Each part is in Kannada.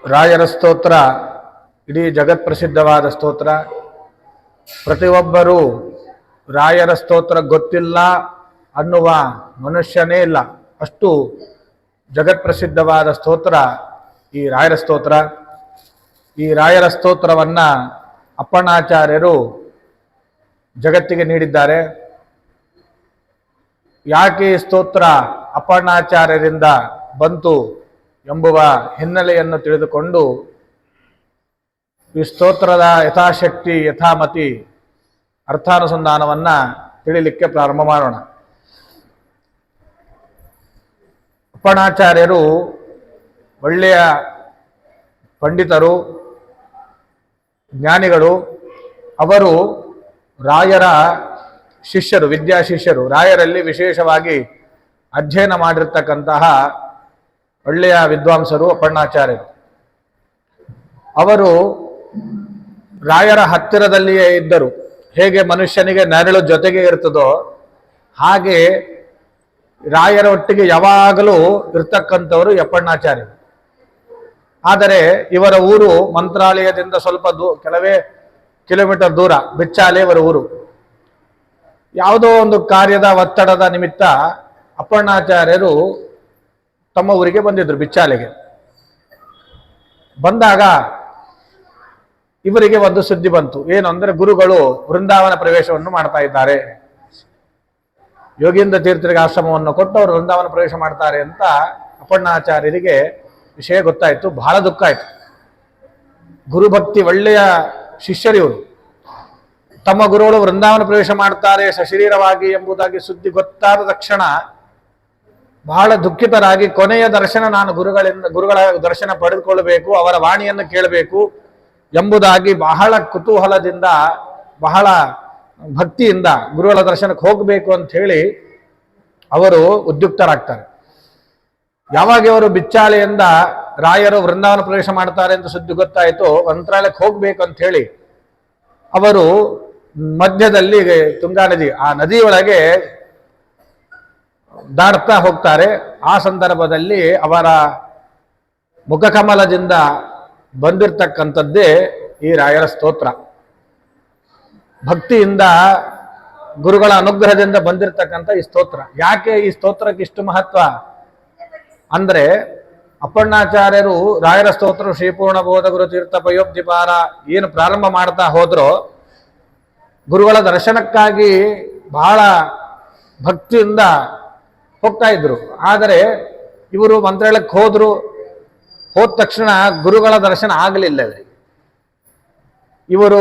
ರಾಯರ ಸ್ತೋತ್ರ ಇಡೀ ಜಗತ್ಪ್ರಸಿದ್ಧವಾದ ಸ್ತೋತ್ರ. ಪ್ರತಿಯೊಬ್ಬರೂ ರಾಯರ ಸ್ತೋತ್ರ ಗೊತ್ತಿಲ್ಲ ಅನ್ನುವ ಮನುಷ್ಯನೇ ಇಲ್ಲ. ಅಷ್ಟು ಜಗತ್ಪ್ರಸಿದ್ಧವಾದ ಸ್ತೋತ್ರ ಈ ರಾಯರ ಸ್ತೋತ್ರ. ಈ ರಾಯರ ಸ್ತೋತ್ರವನ್ನು ಅಪ್ಪಣ್ಣಾಚಾರ್ಯರು ಜಗತ್ತಿಗೆ ನೀಡಿದ್ದಾರೆ. ಯಾಕೆ ಈ ಸ್ತೋತ್ರ ಅಪ್ಪಣ್ಣಾಚಾರ್ಯರಿಂದ ಬಂತು ಎಂಬುವ ಹಿನ್ನೆಲೆಯನ್ನು ತಿಳಿದುಕೊಂಡು ಈ ಸ್ತೋತ್ರದ ಯಥಾಶಕ್ತಿ ಯಥಾಮತಿ ಅರ್ಥಾನುಸಂಧಾನವನ್ನು ತಿಳಿಲಿಕ್ಕೆ ಪ್ರಾರಂಭ ಮಾಡೋಣ. ಅಪ್ಪಣ್ಣಾಚಾರ್ಯರು ಒಳ್ಳೆಯ ಪಂಡಿತರು, ಜ್ಞಾನಿಗಳು. ಅವರು ರಾಯರ ಶಿಷ್ಯರು, ವಿದ್ಯಾಶಿಷ್ಯರು. ರಾಯರಲ್ಲಿ ವಿಶೇಷವಾಗಿ ಅಧ್ಯಯನ ಮಾಡಿರ್ತಕ್ಕಂತಹ ಒಳ್ಳೆಯ ವಿದ್ವಾಂಸರು ಅಪ್ಪಣ್ಣಾಚಾರ್ಯರು. ಅವರು ರಾಯರ ಹತ್ತಿರದಲ್ಲಿಯೇ ಇದ್ದರು. ಹೇಗೆ ಮನುಷ್ಯನಿಗೆ ನೆರಳು ಜೊತೆಗೆ ಇರ್ತದೋ ಹಾಗೆ ರಾಯರ ಒಟ್ಟಿಗೆ ಯಾವಾಗಲೂ ಇರ್ತಕ್ಕಂಥವರು ಅಪ್ಪಣ್ಣಾಚಾರ್ಯರು. ಆದರೆ ಇವರ ಊರು ಮಂತ್ರಾಲಯದಿಂದ ಸ್ವಲ್ಪ ಕೆಲವೇ ಕಿಲೋಮೀಟರ್ ದೂರ, ಬಿಚ್ಚಾಲೆ ಇವರ ಊರು. ಯಾವುದೋ ಒಂದು ಕಾರ್ಯದ ಒತ್ತಡದ ನಿಮಿತ್ತ ಅಪ್ಪಣ್ಣಾಚಾರ್ಯರು ತಮ್ಮ ಊರಿಗೆ ಬಂದಿದ್ರು, ಬಿಚ್ಚಾಲೆಗೆ. ಬಂದಾಗ ಇವರಿಗೆ ಒಂದು ಸುದ್ದಿ ಬಂತು. ಏನು ಅಂದರೆ, ಗುರುಗಳು ವೃಂದಾವನ ಪ್ರವೇಶವನ್ನು ಮಾಡ್ತಾ ಇದ್ದಾರೆ. ಯೋಗೀಂದ್ರ ತೀರ್ಥರಿಗೆ ಆಶ್ರಮವನ್ನು ಕೊಟ್ಟು ಅವರು ವೃಂದಾವನ ಪ್ರವೇಶ ಮಾಡ್ತಾರೆ ಅಂತ ಅಪ್ಪಣ್ಣಾಚಾರ್ಯರಿಗೆ ವಿಷಯ ಗೊತ್ತಾಯಿತು. ಬಹಳ ದುಃಖ ಆಯಿತು. ಗುರುಭಕ್ತಿ ಒಳ್ಳೆಯ ಶಿಷ್ಯರಿವರು. ತಮ್ಮ ಗುರುಗಳು ವೃಂದಾವನ ಪ್ರವೇಶ ಮಾಡ್ತಾರೆ ಸಶರೀರವಾಗಿ ಎಂಬುದಾಗಿ ಸುದ್ದಿ ಗೊತ್ತಾದ ತಕ್ಷಣ ಬಹಳ ದುಃಖಿತರಾಗಿ, ಕೊನೆಯ ದರ್ಶನ ನಾನು ಗುರುಗಳ ದರ್ಶನ ಪಡೆದುಕೊಳ್ಳಬೇಕು, ಅವರ ವಾಣಿಯನ್ನು ಕೇಳಬೇಕು ಎಂಬುದಾಗಿ ಬಹಳ ಕುತೂಹಲದಿಂದ, ಬಹಳ ಭಕ್ತಿಯಿಂದ ಗುರುಗಳ ದರ್ಶನಕ್ಕೆ ಹೋಗಬೇಕು ಅಂತ ಹೇಳಿ ಅವರು ಉದ್ಯುಕ್ತರಾಗ್ತಾರೆ. ಯಾವಾಗ ಅವರು ಬಿಚ್ಚಾಲೆಯಿಂದ ರಾಯರು ವೃಂದಾವನ ಪ್ರವೇಶ ಮಾಡ್ತಾರೆ ಅಂತ ಸುದ್ದಿ ಗೊತ್ತಾಯಿತು, ಮಂತ್ರಾಲಯಕ್ಕೆ ಹೋಗ್ಬೇಕು ಅಂತ ಹೇಳಿ ಅವರು ಮಧ್ಯದಲ್ಲಿ ತುಂಗಾ ನದಿ, ಆ ನದಿಯೊಳಗೆ ದಾಟ್ತಾ ಹೋಗ್ತಾರೆ. ಆ ಸಂದರ್ಭದಲ್ಲಿ ಅವರ ಮುಖಕಮಲದಿಂದ ಬಂದಿರತಕ್ಕಂಥದ್ದೇ ಈ ರಾಯರ ಸ್ತೋತ್ರ. ಭಕ್ತಿಯಿಂದ, ಗುರುಗಳ ಅನುಗ್ರಹದಿಂದ ಬಂದಿರತಕ್ಕಂಥ ಈ ಸ್ತೋತ್ರ. ಯಾಕೆ ಈ ಸ್ತೋತ್ರಕ್ಕೆ ಇಷ್ಟು ಮಹತ್ವ ಅಂದರೆ, ಅಪ್ಪಣ್ಣಾಚಾರ್ಯರು ರಾಯರ ಸ್ತೋತ್ರ ಶ್ರೀಪೂರ್ಣ ಬೋಧ ಗುರು ತೀರ್ಥ ಪಯೋಬ್ಧಿಪಾರ ಏನು ಪ್ರಾರಂಭ ಮಾಡ್ತಾ ಹೋದ್ರೋ, ಗುರುಗಳ ದರ್ಶನಕ್ಕಾಗಿ ಬಹಳ ಭಕ್ತಿಯಿಂದ ಹೋಗ್ತಾ ಇದ್ರು. ಆದರೆ ಇವರು ಮಂತ್ರಾಲಯಕ್ಕೆ ಹೋದ್ರು. ಹೋದ ತಕ್ಷಣ ಗುರುಗಳ ದರ್ಶನ ಆಗಲಿಲ್ಲ ಇವರಿಗೆ. ಇವರು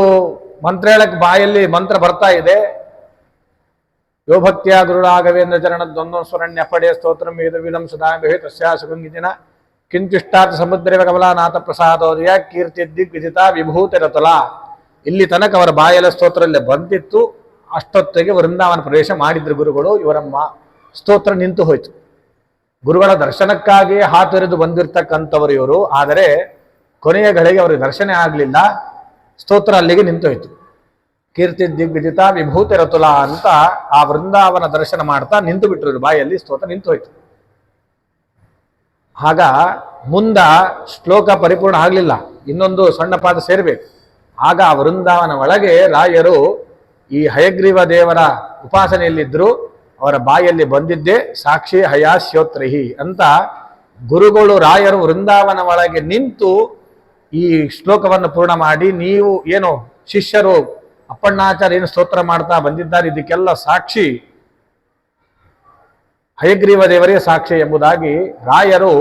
ಮಂತ್ರಾಲಯಕ್ಕೆ ಬಾಯಲ್ಲಿ ಮಂತ್ರ ಬರ್ತಾ ಇದೆ, ಯೋ ಭಕ್ತಿಯ ಗುರುಳಾಗವೇಂದ್ರ ಚರಣ ದ್ವಂದ್ವ ಸ್ವರಣ್ಯ ಪಡೆಯ ಸ್ತೋತ್ರ ವಿಧಂ ಸದಾ ತಸ್ಯಾ ಸುಗಂಗಿದಿನ ಕಿಂಚಿಷ್ಟಾರ್ಥ ಸಮುದ್ರ ಕಮಲಾನಾಥ ಪ್ರಸಾದೋದಯ ಕೀರ್ತಿ ದಿಗ್ವಿಜಿತ ವಿಭೂತಿ ರತುಲ. ಇಲ್ಲಿ ತನಕ ಅವರ ಬಾಯಲ ಸ್ತೋತ್ರಲ್ಲೇ ಬಂದಿತ್ತು. ಅಷ್ಟೊತ್ತಿಗೆ ವೃಂದಾವನ ಪ್ರವೇಶ ಮಾಡಿದ್ರು ಗುರುಗಳು. ಇವರ ಸ್ತೋತ್ರ ನಿಂತು ಹೋಯ್ತು. ಗುರುಗಳ ದರ್ಶನಕ್ಕಾಗಿ ಹಾತೊರೆದು ಬಂದಿರತಕ್ಕಂಥವರು ಇವರು. ಆದರೆ ಕೊನೆಯ ಗಳಿಗೆ ಅವರಿಗೆ ದರ್ಶನ ಆಗಲಿಲ್ಲ. ಸ್ತೋತ್ರ ಅಲ್ಲಿಗೆ ನಿಂತೋಯ್ತು. ಕೀರ್ತಿ ದಿಗ್ವಿಜಿತ ವಿಭೂತಿ ರತುಲ ಅಂತ ಆ ವೃಂದಾವನ ದರ್ಶನ ಮಾಡ್ತಾ ನಿಂತು ಬಿಟ್ರು. ಬಾಯಲ್ಲಿ ಸ್ತೋತ್ರ ನಿಂತು ಹೋಯ್ತು. ಆಗ ಮುಂದ ಶ್ಲೋಕ ಪರಿಪೂರ್ಣ ಆಗಲಿಲ್ಲ, ಇನ್ನೊಂದು ಸಣ್ಣ ಪಾದ ಸೇರಬೇಕು. ಆಗ ಆ ವೃಂದಾವನ ಒಳಗೆ ರಾಯರು ಈ ಹಯಗ್ರೀವ ದೇವರ ಉಪಾಸನೆಯಲ್ಲಿದ್ದರು. ಅವರ ಬಾಯಲ್ಲಿ ಬಂದಿದ್ದೇ ಸಾಕ್ಷಿ ಹಯಾಸ್ಯೋತ್ರಹಿ ಅಂತ ಗುರುಗಳು ರಾಯರು ವೃಂದಾವನ ಒಳಗೆ ನಿಂತು ಈ ಶ್ಲೋಕವನ್ನು ಪೂರ್ಣ ಮಾಡಿ, ನೀವು ಏನು ಶಿಷ್ಯರು ಅಪ್ಪಣ್ಣಾಚಾರ್ಯ ಏನು ಸ್ತೋತ್ರ ಮಾಡ್ತಾ ಬಂದಿದ್ದಾರೆ, ಇದಕ್ಕೆಲ್ಲ ಸಾಕ್ಷಿ ಹಯಗ್ರೀವ ದೇವರೇ ಸಾಕ್ಷಿ ಎಂಬುದಾಗಿ ರಾಯರು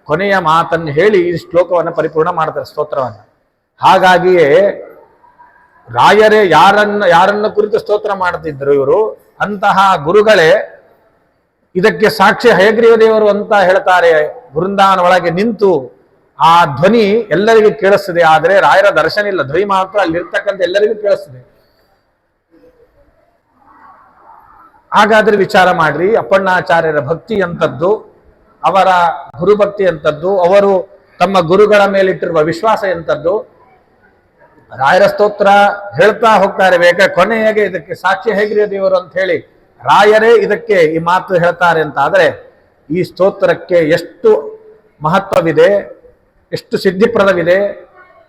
ಕೊನೆಯ ಮಾತನ್ನು ಹೇಳಿ ಈ ಶ್ಲೋಕವನ್ನು ಪರಿಪೂರ್ಣ ಮಾಡ್ತಾರೆ, ಸ್ತೋತ್ರವನ್ನು. ಹಾಗಾಗಿಯೇ ರಾಯರೇ ಯಾರನ್ನ ಕುರಿತು ಸ್ತೋತ್ರ ಮಾಡ್ತಿದ್ರು ಇವರು, ಅಂತಹ ಗುರುಗಳೇ ಇದಕ್ಕೆ ಸಾಕ್ಷಿ ಹಯಗ್ರೀವ ದೇವರು ಅಂತ ಹೇಳ್ತಾರೆ. ವೃಂದಾವನ ಒಳಗೆ ನಿಂತು ಆ ಧ್ವನಿ ಎಲ್ಲರಿಗೂ ಕೇಳಿಸ್ತದೆ. ಆದರೆ ರಾಯರ ದರ್ಶನ ಇಲ್ಲ, ಧ್ವನಿ ಮಾತ್ರ ಅಲ್ಲಿರ್ತಕ್ಕಂಥ ಎಲ್ಲರಿಗೂ ಕೇಳಿಸ್ತದೆ. ಹಾಗಾದ್ರೆ ವಿಚಾರ ಮಾಡ್ರಿ, ಅಪ್ಪಣ್ಣಾಚಾರ್ಯರ ಭಕ್ತಿ ಎಂಥದ್ದು, ಅವರ ಗುರುಭಕ್ತಿ ಎಂಥದ್ದು, ಅವರು ತಮ್ಮ ಗುರುಗಳ ಮೇಲಿಟ್ಟಿರುವ ವಿಶ್ವಾಸ ಎಂಥದ್ದು. ರಾಯರ ಸ್ತೋತ್ರ ಹೇಳ್ತಾ ಹೋಗ್ತಾರೆ. ಕೊನೆಗೆ ಇದಕ್ಕೆ ಸಾಕ್ಷಿ ಹಯಗ್ರೀವ ದೇವರು ಅಂತ ಹೇಳಿ ರಾಯರೇ ಇದಕ್ಕೆ ಈ ಮಾತು ಹೇಳ್ತಾರೆ ಅಂತ ಆದರೆ ಈ ಸ್ತೋತ್ರಕ್ಕೆ ಎಷ್ಟು ಮಹತ್ವವಿದೆ, ಎಷ್ಟು ಸಿದ್ಧಿಪ್ರದವಿದೆ,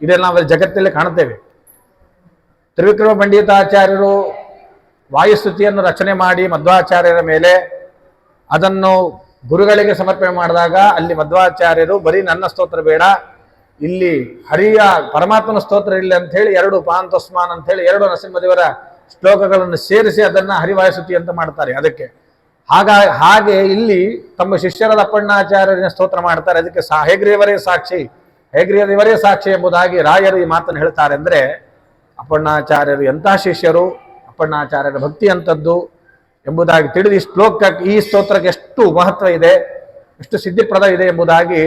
ಇದೆಲ್ಲ ನಾವು ಜಗತ್ತಲ್ಲಿ ಕಾಣುತ್ತೇವೆ. ತ್ರಿವಿಕ್ರಮ ಪಂಡಿತಾಚಾರ್ಯರು ವಾಯುಸ್ತುತಿಯನ್ನು ರಚನೆ ಮಾಡಿ ಮಧ್ವಾಚಾರ್ಯರ ಮೇಲೆ ಅದನ್ನು ಗುರುಗಳಿಗೆ ಸಮರ್ಪಣೆ ಮಾಡಿದಾಗ ಅಲ್ಲಿ ಮಧ್ವಾಚಾರ್ಯರು ಬರೀ ನನ್ನ ಸ್ತೋತ್ರ ಬೇಡ, ಇಲ್ಲಿ ಹರಿಯ ಪರಮಾತ್ಮನ ಸ್ತೋತ್ರ ಇಲ್ಲ ಅಂತ ಹೇಳಿ 2 ಪಾಂತಸ್ಮಾನ್ ಅಂತ ಹೇಳಿ 2 ನರಸಿಂಹದೇವರ ಶ್ಲೋಕಗಳನ್ನು ಸೇರಿಸಿ ಅದನ್ನ ಹರಿವಾಯುಸ್ತುತಿ ಅಂತ ಮಾಡ್ತಾರೆ. ಅದಕ್ಕೆ ಹಾಗೆ ಇಲ್ಲಿ ತಮ್ಮ ಶಿಷ್ಯರಾದ ಅಪ್ಪಣ್ಣಾಚಾರ್ಯರನ್ನ ಸ್ತೋತ್ರ ಮಾಡ್ತಾರೆ. ಅದಕ್ಕೆ ಹೇಗ್ರಿಯವರೇ ಸಾಕ್ಷಿ, ಹೇಗ್ರಿಯವರೇ ಸಾಕ್ಷಿ ಎಂಬುದಾಗಿ ರಾಯರು ಈ ಮಾತನ್ನು ಹೇಳ್ತಾರೆ. ಅಂದ್ರೆ ಅಪ್ಪಣ್ಣಾಚಾರ್ಯರು ಎಂತಹ ಶಿಷ್ಯರು, ಅಪ್ಪಣ್ಣಾಚಾರ್ಯರ ಭಕ್ತಿ ಅಂತದ್ದು ಎಂಬುದಾಗಿ ತಿಳಿದು ಈ ಸ್ತೋತ್ರಕ್ಕೆ ಎಷ್ಟು ಮಹತ್ವ ಇದೆ, ಎಷ್ಟು ಸಿದ್ಧಿಪ್ರದ ಇದೆ ಎಂಬುದಾಗಿ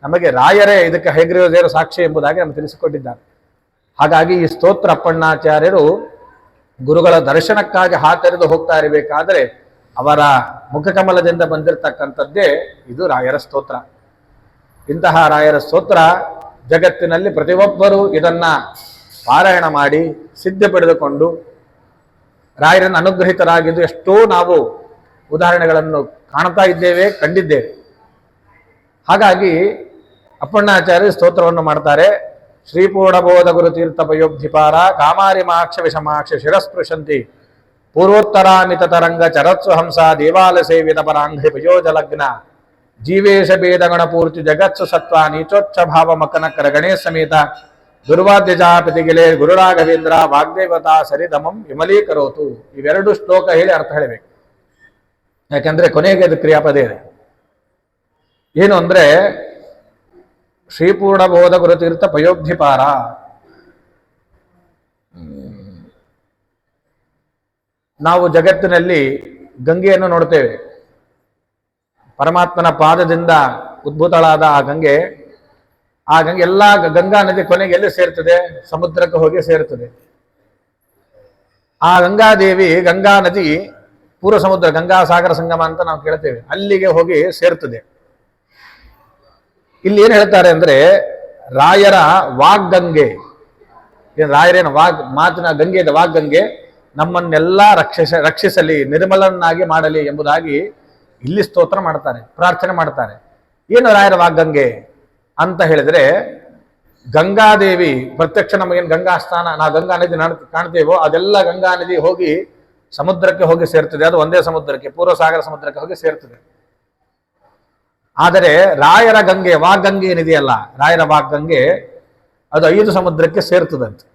ನಮಗೆ ರಾಯರೇ ಇದಕ್ಕೆ ಹೇಗ್ರಿಯವರೇ ಸಾಕ್ಷಿ ಎಂಬುದಾಗಿ ನಮಗೆ ತಿಳಿಸಿಕೊಟ್ಟಿದ್ದಾರೆ. ಹಾಗಾಗಿ ಈ ಸ್ತೋತ್ರ ಅಪ್ಪಣ್ಣಾಚಾರ್ಯರು ಗುರುಗಳ ದರ್ಶನಕ್ಕಾಗಿ ಹಾತೆರೆದು ಹೋಗ್ತಾ ಇರಬೇಕಾದ್ರೆ ಅವರ ಮುಖಕಮಲದಿಂದ ಬಂದಿರತಕ್ಕಂಥದ್ದೇ ಇದು ರಾಯರ ಸ್ತೋತ್ರ. ಇಂತಹ ರಾಯರ ಸ್ತೋತ್ರ ಜಗತ್ತಿನಲ್ಲಿ ಪ್ರತಿಯೊಬ್ಬರೂ ಇದನ್ನ ಪಾರಾಯಣ ಮಾಡಿ ಸಿದ್ಧಿ ಪಡೆದುಕೊಂಡು ರಾಯರನ್ನು ಅನುಗ್ರಹಿತರಾಗಿದ್ದು ಎಷ್ಟೋ ನಾವು ಉದಾಹರಣೆಗಳನ್ನು ಕಾಣ್ತಾ ಇದ್ದೇವೆ, ಕಂಡಿದ್ದೇವೆ. ಹಾಗಾಗಿ ಅಪ್ಪಣ್ಣಾಚಾರ್ಯ ಸ್ತೋತ್ರವನ್ನು ಮಾಡ್ತಾರೆ. ಶ್ರೀಪೂರ್ಣಬೋಧ ಗುರು ತೀರ್ಥ ಪಯೋಬ್ಧಿಪಾರ ಕಾಮಾರಿ ಮಾಕ್ಷ ವಿಷಮಾಕ್ಷ ಶಿರಸ್ಪೃಶಂತಿ ಪೂರ್ವೋತ್ತರಾಮಿತ ತರಂಗ ಚರತ್ಸು ಹಂಸ ದೇವಾಲ ಸೇವಿತ ಪರಾಂಘ್ರಿ ಪಯೋಜಲಗ್ನ ಜೀವೇಶ ಭೇದಗಣ ಪೂರ್ತಿ ಜಗತ್ಸು ಸತ್ವ ನೀಚೋಚ್ಛ ಭಾವ ಮಕನಕರ ಗಣೇಶ ಸಮೇತ ದುರ್ವಾದ್ಯಜಾಪತಿಗಿಲೆ ಗುರುರಾಘವೇಂದ್ರ ವಾಗ್ದೇವತಾ ಸರಿದಮಂ ವಿಮಲೀಕರೋತು. ಇವೆರಡು ಶ್ಲೋಕ ಹೇಳಿ ಅರ್ಥ ಹೇಳಬೇಕು. ಯಾಕಂದ್ರೆ ಕೊನೆಗೆ ಅದು ಕ್ರಿಯಾಪದ ಇದೆ. ಏನು ಅಂದ್ರೆ ಶ್ರೀಪೂರ್ಣಬೋಧ ಗುರುತೀರ್ಥ ಪಯೋಬ್ಧಿಪಾರ. ನಾವು ಜಗತ್ತಿನಲ್ಲಿ ಗಂಗೆಯನ್ನು ನೋಡ್ತೇವೆ. ಪರಮಾತ್ಮನ ಪಾದದಿಂದ ಉದ್ಭೂತಳಾದ ಆ ಗಂಗೆ ಎಲ್ಲ ಗಂಗಾ ನದಿ ಕೊನೆಗೆ ಎಲ್ಲಿ ಸೇರ್ತದೆ? ಸಮುದ್ರಕ್ಕೆ ಹೋಗಿ ಸೇರ್ತದೆ. ಆ ಗಂಗಾದೇವಿ, ಗಂಗಾ ನದಿ ಪೂರ್ವ ಸಮುದ್ರ, ಗಂಗಾ ಸಾಗರ ಸಂಗಮ ಅಂತ ನಾವು ಕೇಳ್ತೇವೆ, ಅಲ್ಲಿಗೆ ಹೋಗಿ ಸೇರ್ತದೆ. ಇಲ್ಲಿ ಏನ್ ಹೇಳ್ತಾರೆ ಅಂದ್ರೆ ರಾಯರ ವಾಗ್ಗಂಗೆ, ರಾಯರೇನ ಮಾತಿನ ಗಂಗೆ ಇದೆ, ವಾಗ್ಗಂಗೆ ನಮ್ಮನ್ನೆಲ್ಲ ರಕ್ಷಿಸಲಿ, ನಿರ್ಮಲನ್ನಾಗಿ ಮಾಡಲಿ ಎಂಬುದಾಗಿ ಇಲ್ಲಿ ಸ್ತೋತ್ರ ಮಾಡ್ತಾರೆ, ಪ್ರಾರ್ಥನೆ ಮಾಡ್ತಾರೆ. ಏನು ರಾಯರ ವಾಗ್ಗಂಗೆ ಅಂತ ಹೇಳಿದ್ರೆ, ಗಂಗಾದೇವಿ ಪ್ರತ್ಯಕ್ಷ ನಮಗೇನು ಗಂಗಾ ಸ್ಥಾನ, ನಾವು ಗಂಗಾ ನದಿ ಕಾಣ್ತೇವೋ ಅದೆಲ್ಲ ಗಂಗಾ ನದಿ ಹೋಗಿ ಸಮುದ್ರಕ್ಕೆ ಹೋಗಿ ಸೇರ್ತದೆ. ಅದು ಒಂದೇ ಸಮುದ್ರಕ್ಕೆ, ಪೂರ್ವ ಸಾಗರ ಸಮುದ್ರಕ್ಕೆ ಹೋಗಿ ಸೇರ್ತದೆ. ಆದರೆ ರಾಯರ ಗಂಗೆ, ವಾಗ್ಗಂಗೆ ಏನಿದೆಯಲ್ಲ, ರಾಯರ ವಾಗ್ಗಂಗೆ ಅದು 5 ಸಮುದ್ರಕ್ಕೆ ಸೇರ್ತದಂತೆ.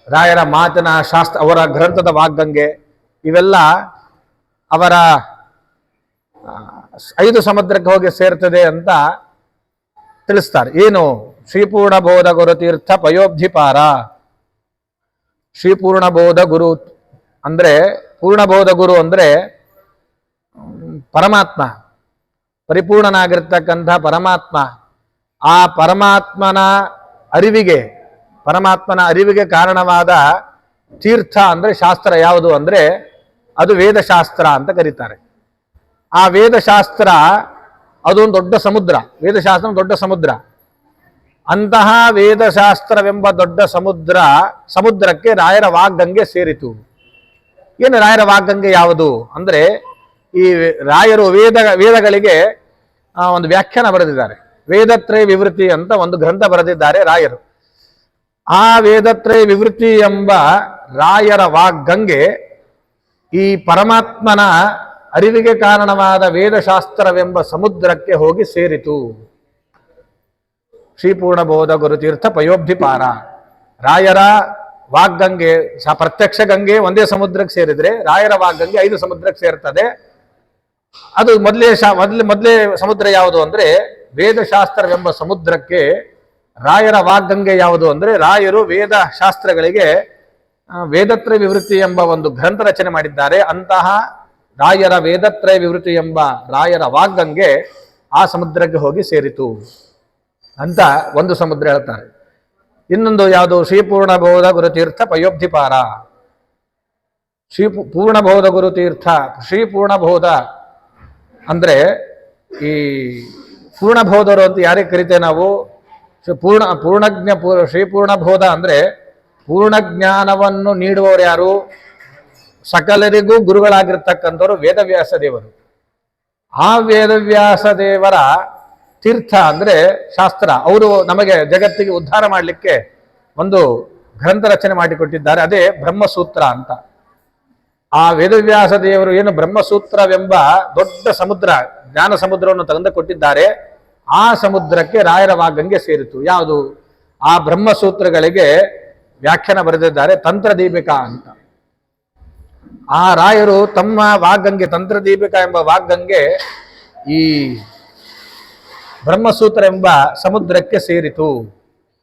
ರಾಯರ ಮಾತಿನ ಶಾಸ್ತ್ರ, ಅವರ ಗ್ರಂಥದ ವಾಗ್ಗಂಗೆ ಇವೆಲ್ಲ ಅವರ 5 ಸಮುದ್ರಕ್ಕೆ ಹೋಗಿ ಸೇರ್ತದೆ ಅಂತ ತಿಳಿಸ್ತಾರೆ. ಏನು? ಶ್ರೀಪೂರ್ಣಬೋಧ ಗುರು ತೀರ್ಥ ಪಯೋಬ್ಧಿಪಾರ. ಶ್ರೀಪೂರ್ಣಬೋಧ ಗುರು ಅಂದ್ರೆ, ಪೂರ್ಣಬೋಧ ಗುರು ಅಂದ್ರೆ ಪರಮಾತ್ಮ, ಪರಿಪೂರ್ಣನಾಗಿರ್ತಕ್ಕಂಥ ಪರಮಾತ್ಮ. ಆ ಪರಮಾತ್ಮನ ಅರಿವಿಗೆ ಕಾರಣವಾದ ತೀರ್ಥ ಅಂದ್ರೆ ಶಾಸ್ತ್ರ ಯಾವುದು ಅಂದ್ರೆ ಅದು ವೇದಶಾಸ್ತ್ರ ಅಂತ ಕರೀತಾರೆ. ಆ ವೇದಶಾಸ್ತ್ರ ಅದೊಂದು ದೊಡ್ಡ ಸಮುದ್ರ, ವೇದಶಾಸ್ತ್ರ ದೊಡ್ಡ ಸಮುದ್ರ. ಅಂತಹ ವೇದಶಾಸ್ತ್ರವೆಂಬ ದೊಡ್ಡ ಸಮುದ್ರಕ್ಕೆ ರಾಯರ ವಾಗ್ಗಂಗೆ ಸೇರಿತು. ಏನು ರಾಯರ ವಾಗ್ಗಂಗೆ ಯಾವುದು ಅಂದ್ರೆ, ಈ ರಾಯರು ವೇದಗಳಿಗೆ ಒಂದು ವ್ಯಾಖ್ಯಾನ ಬರೆದಿದ್ದಾರೆ. ವೇದತ್ರಯ ವಿವೃತಿ ಅಂತ ಒಂದು ಗ್ರಂಥ ಬರೆದಿದ್ದಾರೆ ರಾಯರು. ಆ ವೇದತ್ರಯ ವಿವೃತಿ ಎಂಬ ರಾಯರ ವಾಗ್ಗಂಗೆ ಈ ಪರಮಾತ್ಮನ ಅರಿವಿಗೆ ಕಾರಣವಾದ ವೇದಶಾಸ್ತ್ರವೆಂಬ ಸಮುದ್ರಕ್ಕೆ ಹೋಗಿ ಸೇರಿತು. ಶ್ರೀಪೂರ್ಣಬೋಧ ಗುರುತೀರ್ಥ ಪಯೋಬ್ಧಿಪಾರ. ರಾಯರ ವಾಗ್ಗಂಗೆ, ಪ್ರತ್ಯಕ್ಷ ಗಂಗೆ ಒಂದೇ ಸಮುದ್ರಕ್ಕೆ ಸೇರಿದ್ರೆ ರಾಯರ ವಾಗ್ಗಂಗೆ 5 ಸಮುದ್ರಕ್ಕೆ ಸೇರ್ತದೆ. ಅದು ಮೊದಲೇ ಸಮುದ್ರ ಯಾವುದು ಅಂದ್ರೆ ವೇದಶಾಸ್ತ್ರವೆಂಬ ಸಮುದ್ರಕ್ಕೆ ರಾಯರ ವಾಗ್ಗಂಗೆ ಯಾವುದು ಅಂದ್ರೆ, ರಾಯರು ವೇದ ಶಾಸ್ತ್ರಗಳಿಗೆ ವೇದತ್ರಯ ವಿವೃತಿ ಎಂಬ ಒಂದು ಗ್ರಂಥ ರಚನೆ ಮಾಡಿದ್ದಾರೆ. ಅಂತಹ ರಾಯರ ವೇದತ್ರಯ ವಿವೃತಿ ಎಂಬ ರಾಯರ ವಾಗ್ಗಂಗೆ ಆ ಸಮುದ್ರಕ್ಕೆ ಹೋಗಿ ಸೇರಿತು ಅಂತ ಒಂದು ಸಮುದ್ರ ಹೇಳ್ತಾರೆ. ಇನ್ನೊಂದು ಯಾವುದು? ಶ್ರೀಪೂರ್ಣಬೋಧ ಗುರುತೀರ್ಥ ಪಯೋಬ್ಧಿಪಾರ. ಪೂರ್ಣಬೋಧ ಗುರುತೀರ್ಥ, ಶ್ರೀಪೂರ್ಣಬೋಧ ಅಂದ್ರೆ ಈ ಪೂರ್ಣಬೋಧರು ಅಂತ ಯಾರಿಗೆ ಕರಿತೇವೆ ನಾವು? ಶ್ರೀಪೂರ್ಣಬೋಧ ಅಂದ್ರೆ ಪೂರ್ಣ ಜ್ಞಾನವನ್ನು ನೀಡುವವರು ಯಾರು? ಸಕಲರಿಗೂ ಗುರುಗಳಾಗಿರ್ತಕ್ಕಂಥವರು ವೇದವ್ಯಾಸ ದೇವರು. ಆ ವೇದವ್ಯಾಸ ದೇವರ ತೀರ್ಥ ಅಂದ್ರೆ ಶಾಸ್ತ್ರ. ಅವರು ನಮಗೆ ಜಗತ್ತಿಗೆ ಉದ್ಧಾರ ಮಾಡಲಿಕ್ಕೆ ಒಂದು ಗ್ರಂಥ ರಚನೆ ಮಾಡಿಕೊಟ್ಟಿದ್ದಾರೆ, ಅದೇ ಬ್ರಹ್ಮಸೂತ್ರ ಅಂತ. ಆ ವೇದವ್ಯಾಸ ದೇವರು ಏನು ಬ್ರಹ್ಮಸೂತ್ರವೆಂಬ ದೊಡ್ಡ ಸಮುದ್ರ, ಜ್ಞಾನ ಸಮುದ್ರವನ್ನು ತೆಗೆದು ಕೊಟ್ಟಿದ್ದಾರೆ. ಆ ಸಮುದ್ರಕ್ಕೆ ರಾಯರ ವಾಗ್ಗಂಗೆ ಸೇರಿತು. ಯಾವುದು? ಆ ಬ್ರಹ್ಮಸೂತ್ರಗಳಿಗೆ ವ್ಯಾಖ್ಯಾನ ಬರೆದಿದ್ದಾರೆ ತಂತ್ರದೀಪಿಕಾ ಅಂತ. ಆ ರಾಯರು ತಮ್ಮ ವಾಗ್ಗಂಗೆ, ತಂತ್ರದೀಪಿಕಾ ಎಂಬ ವಾಗ್ಗಂಗೆ ಈ ಬ್ರಹ್ಮಸೂತ್ರ ಎಂಬ ಸಮುದ್ರಕ್ಕೆ ಸೇರಿತು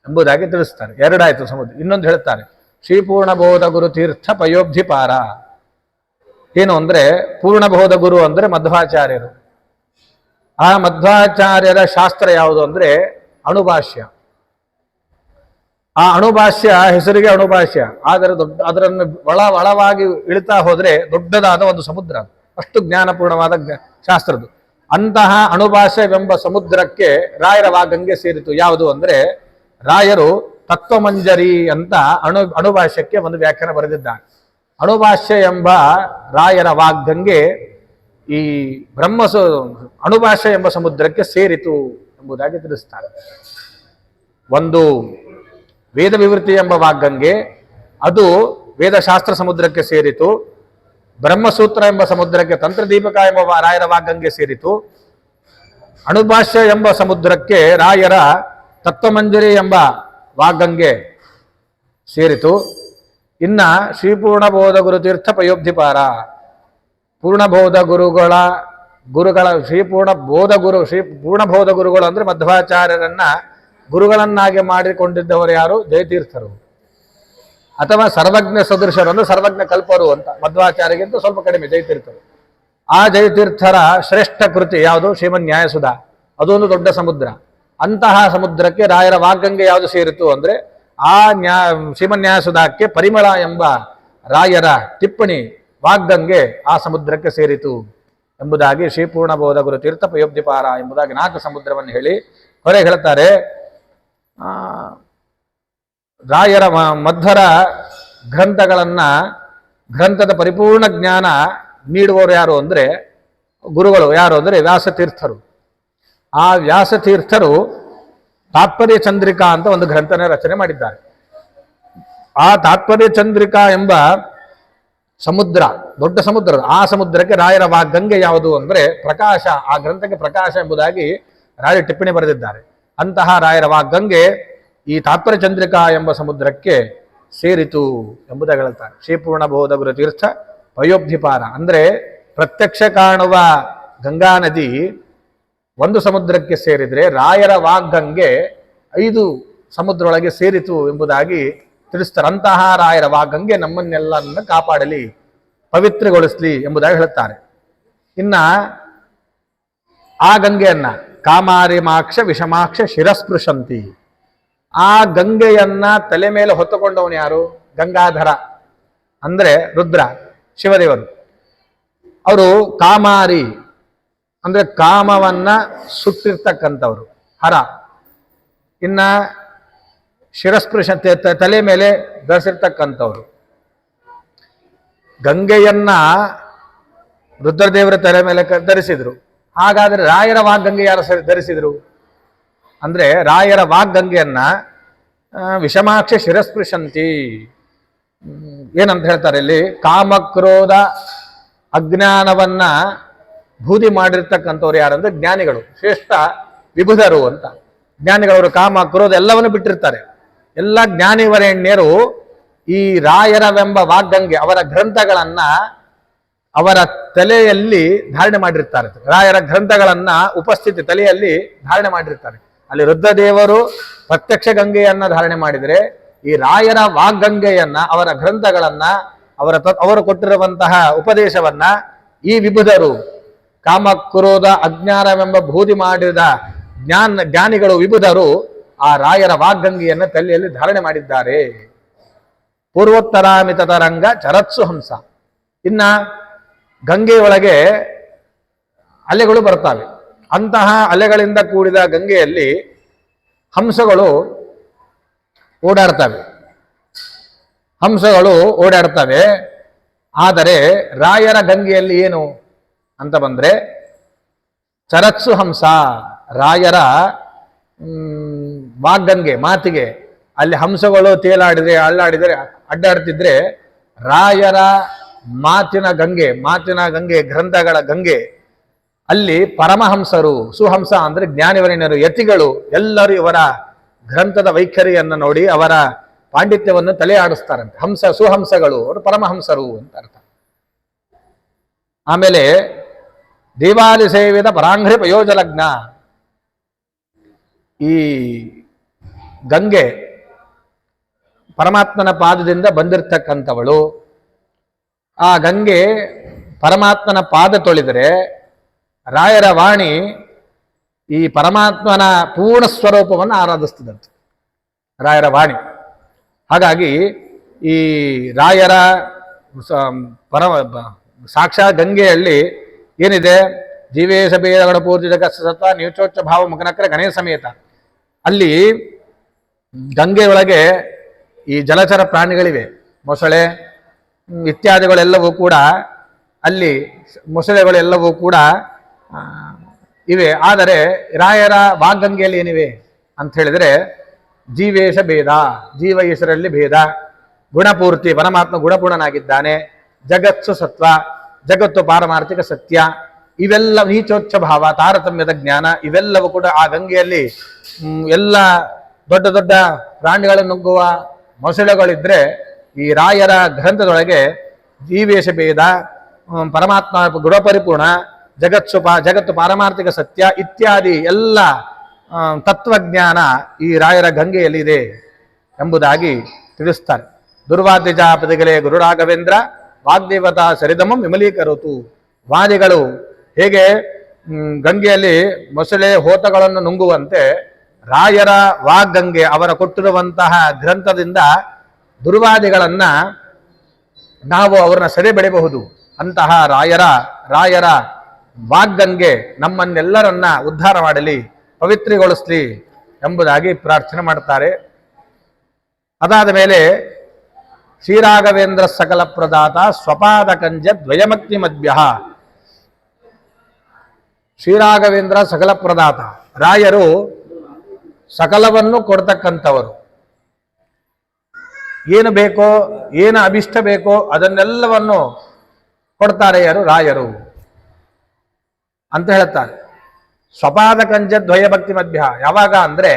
ಎಂಬುದಾಗಿ ತಿಳಿಸ್ತಾರೆ. ಎರಡಾಯ್ತು ಸಮುದ್ರ. ಇನ್ನೊಂದು ಹೇಳ್ತಾರೆ, ಶ್ರೀಪೂರ್ಣಬೋಧ ಗುರು ತೀರ್ಥ ಪಯೋಬ್ಧಿಪಾರ. ಏನು ಅಂದ್ರೆ, ಪೂರ್ಣಬೋಧ ಗುರು ಅಂದ್ರೆ ಮಧ್ವಾಚಾರ್ಯರು. ಆ ಮಧ್ವಾಚಾರ್ಯರ ಶಾಸ್ತ್ರ ಯಾವುದು ಅಂದ್ರೆ ಅಣುಭಾಷ್ಯ. ಆ ಅಣುಭಾಷ್ಯ ಹೆಸರಿಗೆ ಅಣುಭಾಷ್ಯ, ಆದರೆ ಅದರನ್ನು ಒಳವಾಗಿ ಇಳಿತಾ ಹೋದ್ರೆ ದೊಡ್ಡದಾದ ಒಂದು ಸಮುದ್ರ, ಅಷ್ಟು ಜ್ಞಾನಪೂರ್ಣವಾದ ಶಾಸ್ತ್ರದ್ದು. ಅಂತಹ ಅಣುಭಾಷ್ಯವೆಂಬ ಸಮುದ್ರಕ್ಕೆ ರಾಯರ ವಾಗ್ಗಂಗೆ ಸೇರಿತು. ಯಾವುದು ಅಂದ್ರೆ, ರಾಯರು ತತ್ವಮಂಜರಿ ಅಂತ ಅಣುಭಾಷ್ಯಕ್ಕೆ ಒಂದು ವ್ಯಾಖ್ಯಾನ ಬರೆದಿದ್ದಾರೆ. ಅಣುಭಾಷ್ಯ ಎಂಬ ರಾಯರ ವಾಗ್ಗಂಗೆ ಈ ಅಣುಭಾಷ್ಯ ಎಂಬ ಸಮುದ್ರಕ್ಕೆ ಸೇರಿತು ಎಂಬುದಾಗಿ ತಿಳಿಸ್ತಾರೆ. ಒಂದು ವೇದ ವಿವೃತ್ತಿ ಎಂಬ ವಾಗ್ಗಂಗೆ, ಅದು ವೇದಶಾಸ್ತ್ರ ಸಮುದ್ರಕ್ಕೆ ಸೇರಿತು. ಬ್ರಹ್ಮಸೂತ್ರ ಎಂಬ ಸಮುದ್ರಕ್ಕೆ ತಂತ್ರದೀಪಕ ಎಂಬ ರಾಯರ ವಾಗ್ಗಂಗೆ ಸೇರಿತು. ಅಣುಭಾಷ್ಯ ಎಂಬ ಸಮುದ್ರಕ್ಕೆ ರಾಯರ ತತ್ವಮಂಜರಿ ಎಂಬ ವಾಗ್ಗಂಗೆ ಸೇರಿತು. ಇನ್ನ ಶ್ರೀಪೂರ್ಣಬೋಧ ಗುರು ತೀರ್ಥ ಪಯೋಬ್ಧಿಪಾರ, ಪೂರ್ಣಬೋಧ ಗುರುಗಳ ಪೂರ್ಣಬೋಧ ಗುರುಗಳು ಅಂದ್ರೆ ಮಧ್ವಾಚಾರ್ಯರನ್ನ ಗುರುಗಳನ್ನಾಗಿ ಮಾಡಿಕೊಂಡಿದ್ದವರು ಯಾರು? ಜಯತೀರ್ಥರು. ಅಥವಾ ಸರ್ವಜ್ಞ ಸದೃಶರು ಅಂದ್ರೆ ಸರ್ವಜ್ಞ ಕಲ್ಪರು ಅಂತ. ಮಧ್ವಾಚಾರ್ಯಗಿಂತ ಸ್ವಲ್ಪ ಕಡಿಮೆ ಜಯತೀರ್ಥರು. ಆ ಜಯತೀರ್ಥರ ಶ್ರೇಷ್ಠ ಕೃತಿ ಯಾವುದು? ಶ್ರೀಮನ್ ನ್ಯಾಯಸುಧಾ. ಅದೊಂದು ದೊಡ್ಡ ಸಮುದ್ರ. ಅಂತಹ ಸಮುದ್ರಕ್ಕೆ ರಾಯರ ವಾಗ್ಗಂಗೆ ಯಾವುದು ಸೇರಿತು ಅಂದ್ರೆ, ಆ ಶ್ರೀಮನ್ ನ್ಯಾಯಸುಧಾಕ್ಕೆ ಪರಿಮಳ ಎಂಬ ರಾಯರ ಟಿಪ್ಪಣಿ ವಾಗ್ಗಂಗೆ ಆ ಸಮುದ್ರಕ್ಕೆ ಸೇರಿತು ಎಂಬುದಾಗಿ ಶ್ರೀಪೂರ್ಣಬೋಧ ಗುರು ತೀರ್ಥ ಪಯೋಬ್ಧಿಪಾರ ಎಂಬುದಾಗಿ 4 ಸಮುದ್ರವನ್ನು ಹೇಳಿ ಹೊರಗೆ ಹೇಳ್ತಾರೆ. ರಾಯರ ಮಧ್ವರ ಗ್ರಂಥದ ಪರಿಪೂರ್ಣ ಜ್ಞಾನ ನೀಡುವವರು ಯಾರು ಅಂದ್ರೆ, ಗುರುಗಳು ಯಾರು ಅಂದ್ರೆ ವ್ಯಾಸತೀರ್ಥರು. ಆ ವ್ಯಾಸತೀರ್ಥರು ತಾತ್ಪರ್ಯ ಚಂದ್ರಿಕಾ ಅಂತ ಒಂದು ಗ್ರಂಥನ ರಚನೆ ಮಾಡಿದ್ದಾರೆ. ಆ ತಾತ್ಪರ್ಯ ಚಂದ್ರಿಕಾ ಎಂಬ ಸಮುದ್ರ, ದೊಡ್ಡ ಸಮುದ್ರ, ಆ ಸಮುದ್ರಕ್ಕೆ ರಾಯರ ವಾಗ್ಗಂಗೆ ಯಾವುದು ಅಂದ್ರೆ ಪ್ರಕಾಶ. ಆ ಗ್ರಂಥಕ್ಕೆ ಪ್ರಕಾಶ ಎಂಬುದಾಗಿ ರಾಯರ ಟಿಪ್ಪಣಿ ಬರೆದಿದ್ದಾರೆ. ಅಂತಹ ರಾಯರ ವಾಗ್ಗಂಗೆ ಈ ತಾತ್ಪರ್ಯ ಚಂದ್ರಿಕಾ ಎಂಬ ಸಮುದ್ರಕ್ಕೆ ಸೇರಿತು ಎಂಬುದಾಗಿ ಹೇಳ್ತಾರೆ. ಶ್ರೀಪೂರ್ಣಬೋಧ ಗುರು ತೀರ್ಥ ಪಯೋಬ್ಧಿಪಾರ ಅಂದ್ರೆ ಪ್ರತ್ಯಕ್ಷ ಕಾಣುವ ಗಂಗಾ ನದಿ ಒಂದು ಸಮುದ್ರಕ್ಕೆ ಸೇರಿದ್ರೆ ರಾಯರ ವಾಗ್ಗಂಗೆ 5 ಸಮುದ್ರೊಳಗೆ ಸೇರಿತು ಎಂಬುದಾಗಿ ತಿಳಿಸ್ತಾರೆ. ಅಂತಹ ರಾಯರ ವಾಗ್ಗಂಗೆ ನಮ್ಮನ್ನೆಲ್ಲರನ್ನ ಕಾಪಾಡಲಿ, ಪವಿತ್ರಗೊಳಿಸಲಿ ಎಂಬುದಾಗಿ ಹೇಳುತ್ತಾರೆ. ಇನ್ನ ಆ ಗಂಗೆಯನ್ನ ಕಾಮಾರಿಮಾಕ್ಷ ವಿಷಮಾಕ್ಷ ಶಿರಸ್ಪೃಶಂತಿ, ಆ ಗಂಗೆಯನ್ನ ತಲೆ ಮೇಲೆ ಹೊತ್ತುಕೊಂಡವನು ಯಾರು? ಗಂಗಾಧರ ಅಂದ್ರೆ ರುದ್ರ, ಶಿವದೇವರು. ಅವರು ಕಾಮಾರಿ ಅಂದ್ರೆ ಕಾಮವನ್ನ ಸುಟ್ಟಿರ್ತಕ್ಕಂಥವ್ರು, ಹರ. ಇನ್ನ ಶಿರಸ್ಪೃಶ ತಲೆ ಮೇಲೆ ಧರಿಸಿರ್ತಕ್ಕಂಥವ್ರು. ಗಂಗೆಯನ್ನ ರುದ್ರದೇವರ ತಲೆ ಮೇಲೆ ಧರಿಸಿದ್ರು. ಹಾಗಾದ್ರೆ ರಾಯರ ವಾಗ್ಗಂಗೆ ಯಾರು ಧರಿಸಿದ್ರು ಅಂದ್ರೆ, ರಾಯರ ವಾಗ್ಗಂಗೆಯನ್ನ ವಿಷಮಾಕ್ಷ ಶಿರಸ್ಪೃಶಂತಿ ಏನಂತ ಹೇಳ್ತಾರೆ ಇಲ್ಲಿ, ಕಾಮಕ್ರೋಧ ಅಜ್ಞಾನವನ್ನ ಬೂದಿ ಮಾಡಿರ್ತಕ್ಕಂಥವ್ರು ಯಾರಂದ್ರೆ ಜ್ಞಾನಿಗಳು, ಶ್ರೇಷ್ಠ ವಿಭುಧರು ಅಂತ. ಜ್ಞಾನಿಗಳವರು ಕಾಮ ಕ್ರೋಧ ಎಲ್ಲವನ್ನು ಬಿಟ್ಟಿರ್ತಾರೆ. ಎಲ್ಲ ಜ್ಞಾನಿವರೇಣ್ಯರು ಈ ರಾಯರವೆಂಬ ವಾಗ್ಗಂಗೆ ಅವರ ಗ್ರಂಥಗಳನ್ನ ಅವರ ತಲೆಯಲ್ಲಿ ಧಾರಣೆ ಮಾಡಿರ್ತಾರೆ. ರಾಯರ ಗ್ರಂಥಗಳನ್ನ ಉಪಸ್ಥಿತಿ ತಲೆಯಲ್ಲಿ ಧಾರಣೆ ಮಾಡಿರ್ತಾರೆ. ಅಲ್ಲಿ ರುದ್ರದೇವರು ಪ್ರತ್ಯಕ್ಷ ಗಂಗೆಯನ್ನ ಧಾರಣೆ ಮಾಡಿದರೆ, ಈ ರಾಯರ ವಾಗ್ಗಂಗೆಯನ್ನ, ಅವರ ಗ್ರಂಥಗಳನ್ನ, ಅವರು ಕೊಟ್ಟಿರುವಂತಹ ಉಪದೇಶವನ್ನ ಈ ವಿಭುಧರು, ಕಾಮ ಕ್ರೋಧ ಅಜ್ಞಾನವೆಂಬ ಬೂದಿ ಮಾಡಿದ ಜ್ಞಾನಿಗಳು, ವಿಭುಧರು ಆ ರಾಯರ ವಾಗ್ಗಂಗೆಯನ್ನ ತಲೆಯಲ್ಲಿ ಧಾರಣೆ ಮಾಡಿದ್ದಾರೆ. ಪೂರ್ವೋತ್ತರಾಮಿತ ತರಂಗ ಚರತ್ಸು ಹಂಸ. ಇನ್ನ ಗಂಗೆಯೊಳಗೆ ಅಲೆಗಳು ಬರ್ತವೆ. ಅಂತಹ ಅಲೆಗಳಿಂದ ಕೂಡಿದ ಗಂಗೆಯಲ್ಲಿ ಹಂಸಗಳು ಓಡಾಡ್ತವೆ. ಆದರೆ ರಾಯರ ಗಂಗೆಯಲ್ಲಿ ಏನು ಅಂತ ಬಂದ್ರೆ ಚರತ್ಸು ಹಂಸ ರಾಯರ ವಾಗ್ಗಂಗೆ ಮಾತಿಗೆ ಅಲ್ಲಿ ಹಂಸಗಳು ತೇಲಾಡಿದ್ರೆ ಅಲ್ಲಾಡಿದರೆ ಅಡ್ಡಾಡ್ತಿದ್ರೆ ರಾಯರ ಮಾತಿನ ಗಂಗೆ ಗ್ರಂಥಗಳ ಗಂಗೆ ಅಲ್ಲಿ ಪರಮಹಂಸರು, ಸುಹಂಸ ಅಂದ್ರೆ ಜ್ಞಾನಿವರೇಣ್ಯರು, ಯತಿಗಳು ಎಲ್ಲರೂ ಇವರ ಗ್ರಂಥದ ವೈಖರಿಯನ್ನು ನೋಡಿ ಅವರ ಪಾಂಡಿತ್ಯವನ್ನು ತಲೆ ಆಡಿಸ್ತಾರಂತೆ. ಸುಹಂಸಗಳು ಅವರು ಪರಮಹಂಸರು ಅಂತ ಅರ್ಥ. ಆಮೇಲೆ ದೇವಾಲಿ ಸೇವಿದ ಪರಾಂಘ್ರಿ ಪಯೋಜಲಗ್ನ, ಈ ಗಂಗೆ ಪರಮಾತ್ಮನ ಪಾದದಿಂದ ಬಂದಿರತಕ್ಕಂಥವಳು. ಆ ಗಂಗೆ ಪರಮಾತ್ಮನ ಪಾದ ತೊಳೆದರೆ ರಾಯರ ವಾಣಿ ಈ ಪರಮಾತ್ಮನ ಪೂರ್ಣ ಸ್ವರೂಪವನ್ನು ಆರಾಧಿಸ್ತದಂತೆ ರಾಯರ ವಾಣಿ. ಹಾಗಾಗಿ ಈ ರಾಯರ ಸಾಕ್ಷಾತ್ ಗಂಗೆಯಲ್ಲಿ ಏನಿದೆ, ಜೀವೇಶ ಬೇದಗಳ ಪೂರ್ತಿ ಜಗತ್ಸತ್ವ ನೀಚೋಚ್ಚ ಭಾವ ಮುಖನಕ್ರ ಗಣೇಶ ಸಮೇತ. ಅಲ್ಲಿ ಗಂಗೆಯೊಳಗೆ ಈ ಜಲಚರ ಪ್ರಾಣಿಗಳಿವೆ, ಮೊಸಳೆ ಇತ್ಯಾದಿಗಳೆಲ್ಲವೂ ಕೂಡ ಅಲ್ಲಿ ಮೊಸಳೆಗಳೆಲ್ಲವೂ ಕೂಡ ಇವೆ. ಆದರೆ ರಾಯರ ವಾಗ್ಗಂಗೆಯಲ್ಲಿ ಏನಿವೆ ಅಂತ ಹೇಳಿದರೆ ಜೀವೇಶ ಭೇದ, ಜೀವ ಈಶ್ವರಲ್ಲಿ ಭೇದ, ಗುಣಪೂರ್ತಿ ಪರಮಾತ್ಮ ಗುಣಪೂರ್ಣನಾಗಿದ್ದಾನೆ, ಜಗತ್ಸು ಸತ್ವ ಜಗತ್ತು ಪಾರಮಾರ್ಥಿಕ ಸತ್ಯ, ಇವೆಲ್ಲ ನೀಚೋಚ್ಛ ಭಾವ ತಾರತಮ್ಯದ ಜ್ಞಾನ ಇವೆಲ್ಲವೂ ಕೂಡ ಆ ಗಂಗೆಯಲ್ಲಿ ಎಲ್ಲ ದೊಡ್ಡ ದೊಡ್ಡ ಪ್ರಾಣಿಗಳನ್ನು ನುಗ್ಗುವ ಮೊಸಳೆಗಳಿದ್ರೆ ಈ ರಾಯರ ಗ್ರಂಥದೊಳಗೆ ಜೀವೇಶ ಭೇದ, ಪರಮಾತ್ಮ ಗುಣಪರಿಪೂರ್ಣ, ಜಗತ್ತು ಪಾರಮಾರ್ಥಿಕ ಸತ್ಯ ಇತ್ಯಾದಿ ಎಲ್ಲ ತತ್ವಜ್ಞಾನ ಈ ರಾಯರ ಗಂಗೆಯಲ್ಲಿ ಇದೆ ಎಂಬುದಾಗಿ ತಿಳಿಸ್ತಾರೆ. ದುರ್ವಾದ್ಯಜಾಪದಿಗಳೇ ಗುರು ರಾಘವೇಂದ್ರ ವಾಗ್ದೇವತಾ ಸರಿದಮಂ ವಿಮಲೀಕರೋತು. ವಾದಿಗಳು ಹೇಗೆ ಗಂಗೆಯಲ್ಲಿ ಮೊಸಳೆ ಹೋತಗಳನ್ನು ನುಂಗುವಂತೆ ರಾಯರ ವಾಗ್ಗಂಗೆ ಅವರ ಕೊಟ್ಟಿರುವಂತಹ ಗ್ರಂಥದಿಂದ ದುರ್ವಾದಿಗಳನ್ನ ನಾವು ಅವರನ್ನ ಸೆರೆ ಬೆಳೆಯಬಹುದು. ಅಂತಹ ರಾಯರ ವಾಗ್ಗಂಗೆ ನಮ್ಮನ್ನೆಲ್ಲರನ್ನ ಉದ್ಧಾರ ಮಾಡಲಿ, ಪವಿತ್ರಿಗೊಳಿಸಲಿ ಎಂಬುದಾಗಿ ಪ್ರಾರ್ಥನೆ ಮಾಡ್ತಾರೆ. ಅದಾದ ಮೇಲೆ ಶ್ರೀರಾಘವೇಂದ್ರ ಸಕಲ ಪ್ರದಾತ ಸ್ವಪಾದ ಕಂಜ ದ್ವಯಮಕ್ತಿ ಮಧ್ಯ. ಶ್ರೀರಾಘವೇಂದ್ರ ಸಕಲ ಪ್ರದಾತ, ರಾಯರು ಸಕಲವನ್ನು ಕೊಡ್ತಕ್ಕಂಥವರು. ಏನು ಬೇಕೋ, ಏನು ಅಭಿಷ್ಟ ಬೇಕೋ ಅದನ್ನೆಲ್ಲವನ್ನು ಕೊಡ್ತಾರೆ ಯಾರು? ರಾಯರು ಅಂತ ಹೇಳ್ತಾರೆ. ಸ್ವಪಾದ ಕಂಜ ದ್ವಯ ಭಕ್ತಿ ಮಧ್ಯ. ಯಾವಾಗ ಅಂದ್ರೆ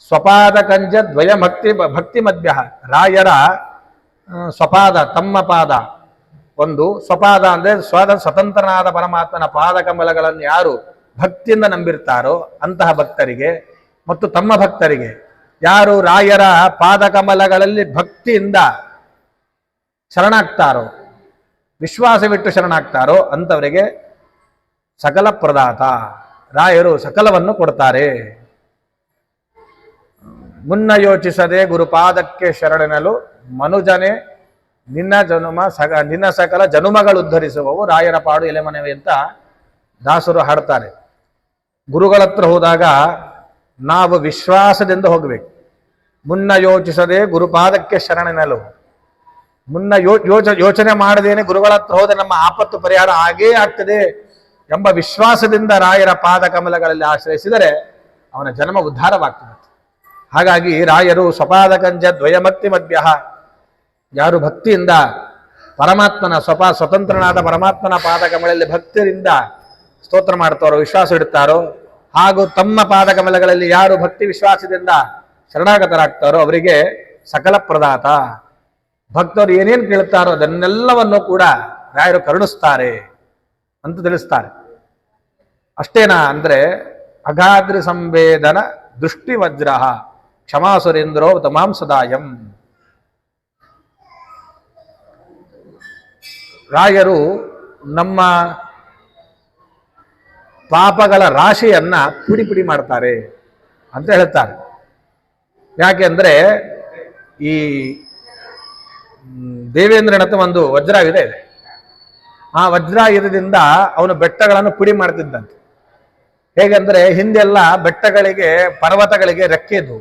ಸ್ವಪಾದ ಕಂಜ ದ್ವಯ ಭಕ್ತಿ ಮಧ್ಯ. ರಾಯರ ಸ್ವಪಾದ, ತಮ್ಮ ಪಾದ ಒಂದು, ಸ್ವಪಾದ ಅಂದ್ರೆ ಸ್ವತಂತ್ರನಾದ ಪರಮಾತ್ಮನ ಪಾದ ಕಮಲಗಳನ್ನು ಯಾರು ಭಕ್ತಿಯಿಂದ ನಂಬಿರ್ತಾರೋ ಅಂತಹ ಭಕ್ತರಿಗೆ, ಮತ್ತು ತಮ್ಮ ಭಕ್ತರಿಗೆ ಯಾರು ರಾಯರ ಪಾದ ಕಮಲಗಳಲ್ಲಿ ಭಕ್ತಿಯಿಂದ ಶರಣಾಗ್ತಾರೋ, ವಿಶ್ವಾಸವಿಟ್ಟು ಶರಣಾಗ್ತಾರೋ ಅಂಥವರಿಗೆ ಸಕಲ ಪ್ರದಾತ, ರಾಯರು ಸಕಲವನ್ನು ಕೊಡ್ತಾರೆ. ಮುನ್ನ ಯೋಚಿಸದೆ ಗುರುಪಾದಕ್ಕೆ ಶರಣೆನಲು ಮನುಜನೆ ನಿನ್ನ ಸಕಲ ಜನುಮಗಳು ಉದ್ಧರಿಸುವವು ರಾಯರ ಪಾಡು ಎಲೆಮನವೆ ಅಂತ ದಾಸರು ಹಾಡ್ತಾರೆ. ಗುರುಗಳ ಹತ್ರ ಹೋದಾಗ ನಾವು ವಿಶ್ವಾಸದಿಂದ ಹೋಗಬೇಕು. ಮುನ್ನ ಯೋಚಿಸದೆ ಗುರುಪಾದಕ್ಕೆ ಶರಣೆನಲು, ಮುನ್ನ ಯೋಚನೆ ಮಾಡದೇನೆ ಗುರುಗಳ ಹತ್ರ ಹೋದರೆ ನಮ್ಮ ಆಪತ್ತು ಪರಿಹಾರ ಆಗೇ ಆಗ್ತದೆ ಎಂಬ ವಿಶ್ವಾಸದಿಂದ ರಾಯರ ಪಾದ ಕಮಲಗಳಲ್ಲಿ ಆಶ್ರಯಿಸಿದರೆ ಅವನ ಜನ್ಮ ಉದ್ಧಾರವಾಗ್ತದೆ. ಹಾಗಾಗಿ ರಾಯರು ಸ್ವಪಾದ ಕಂಜ ದ್ವಯಮಕ್ತಿ ಮಧ್ಯ. ಯಾರು ಭಕ್ತಿಯಿಂದ ಪರಮಾತ್ಮನ ಸ್ವತಂತ್ರನಾದ ಪರಮಾತ್ಮನ ಪಾದ ಕಮಲಗಳಲ್ಲಿ ಭಕ್ತಿಯಿಂದ ಸ್ತೋತ್ರ ಮಾಡ್ತಾರೋ, ವಿಶ್ವಾಸ ಇಡ್ತಾರೋ, ಹಾಗೂ ತಮ್ಮ ಪಾದ ಕಮಲಗಳಲ್ಲಿ ಯಾರು ಭಕ್ತಿ ವಿಶ್ವಾಸದಿಂದ ಶರಣಾಗತರಾಗ್ತಾರೋ ಅವರಿಗೆ ಸಕಲ ಪ್ರದಾತ. ಭಕ್ತರು ಏನೇನು ಕೇಳ್ತಾರೋ ಅದನ್ನೆಲ್ಲವನ್ನು ಕೂಡ ರಾಯರು ಕರುಣಿಸ್ತಾರೆ ಅಂತ ತಿಳಿಸ್ತಾರೆ. ಅಷ್ಟೇನಾ ಅಂದ್ರೆ ಅಗಾದ್ರಿ ಸಂವೇದನ ದೃಷ್ಟಿ ವಜ್ರ ಕ್ಷಮಾಸುರೇಂದ್ರೋ ತಮಾಂ ಸದಾಯಂ. ರಾಯರು ನಮ್ಮ ಪಾಪಗಳ ರಾಶಿಯನ್ನ ಪುಡಿ ಪುಡಿ ಮಾಡ್ತಾರೆ ಅಂತ ಹೇಳ್ತಾರೆ. ಯಾಕೆಂದ್ರೆ ಈ ದೇವೇಂದ್ರನತ್ತ ಒಂದು ವಜ್ರಾಯುಧ ಇದೆ. ಆ ವಜ್ರಾಯುಧದಿಂದ ಅವನು ಬೆಟ್ಟಗಳನ್ನು ಪುಡಿ ಮಾಡ್ತಿದ್ದಂತೆ. ಹೇಗೆಂದ್ರೆ ಹಿಂದೆಲ್ಲ ಬೆಟ್ಟಗಳಿಗೆ, ಪರ್ವತಗಳಿಗೆ ರೆಕ್ಕೆ ಇದ್ವು.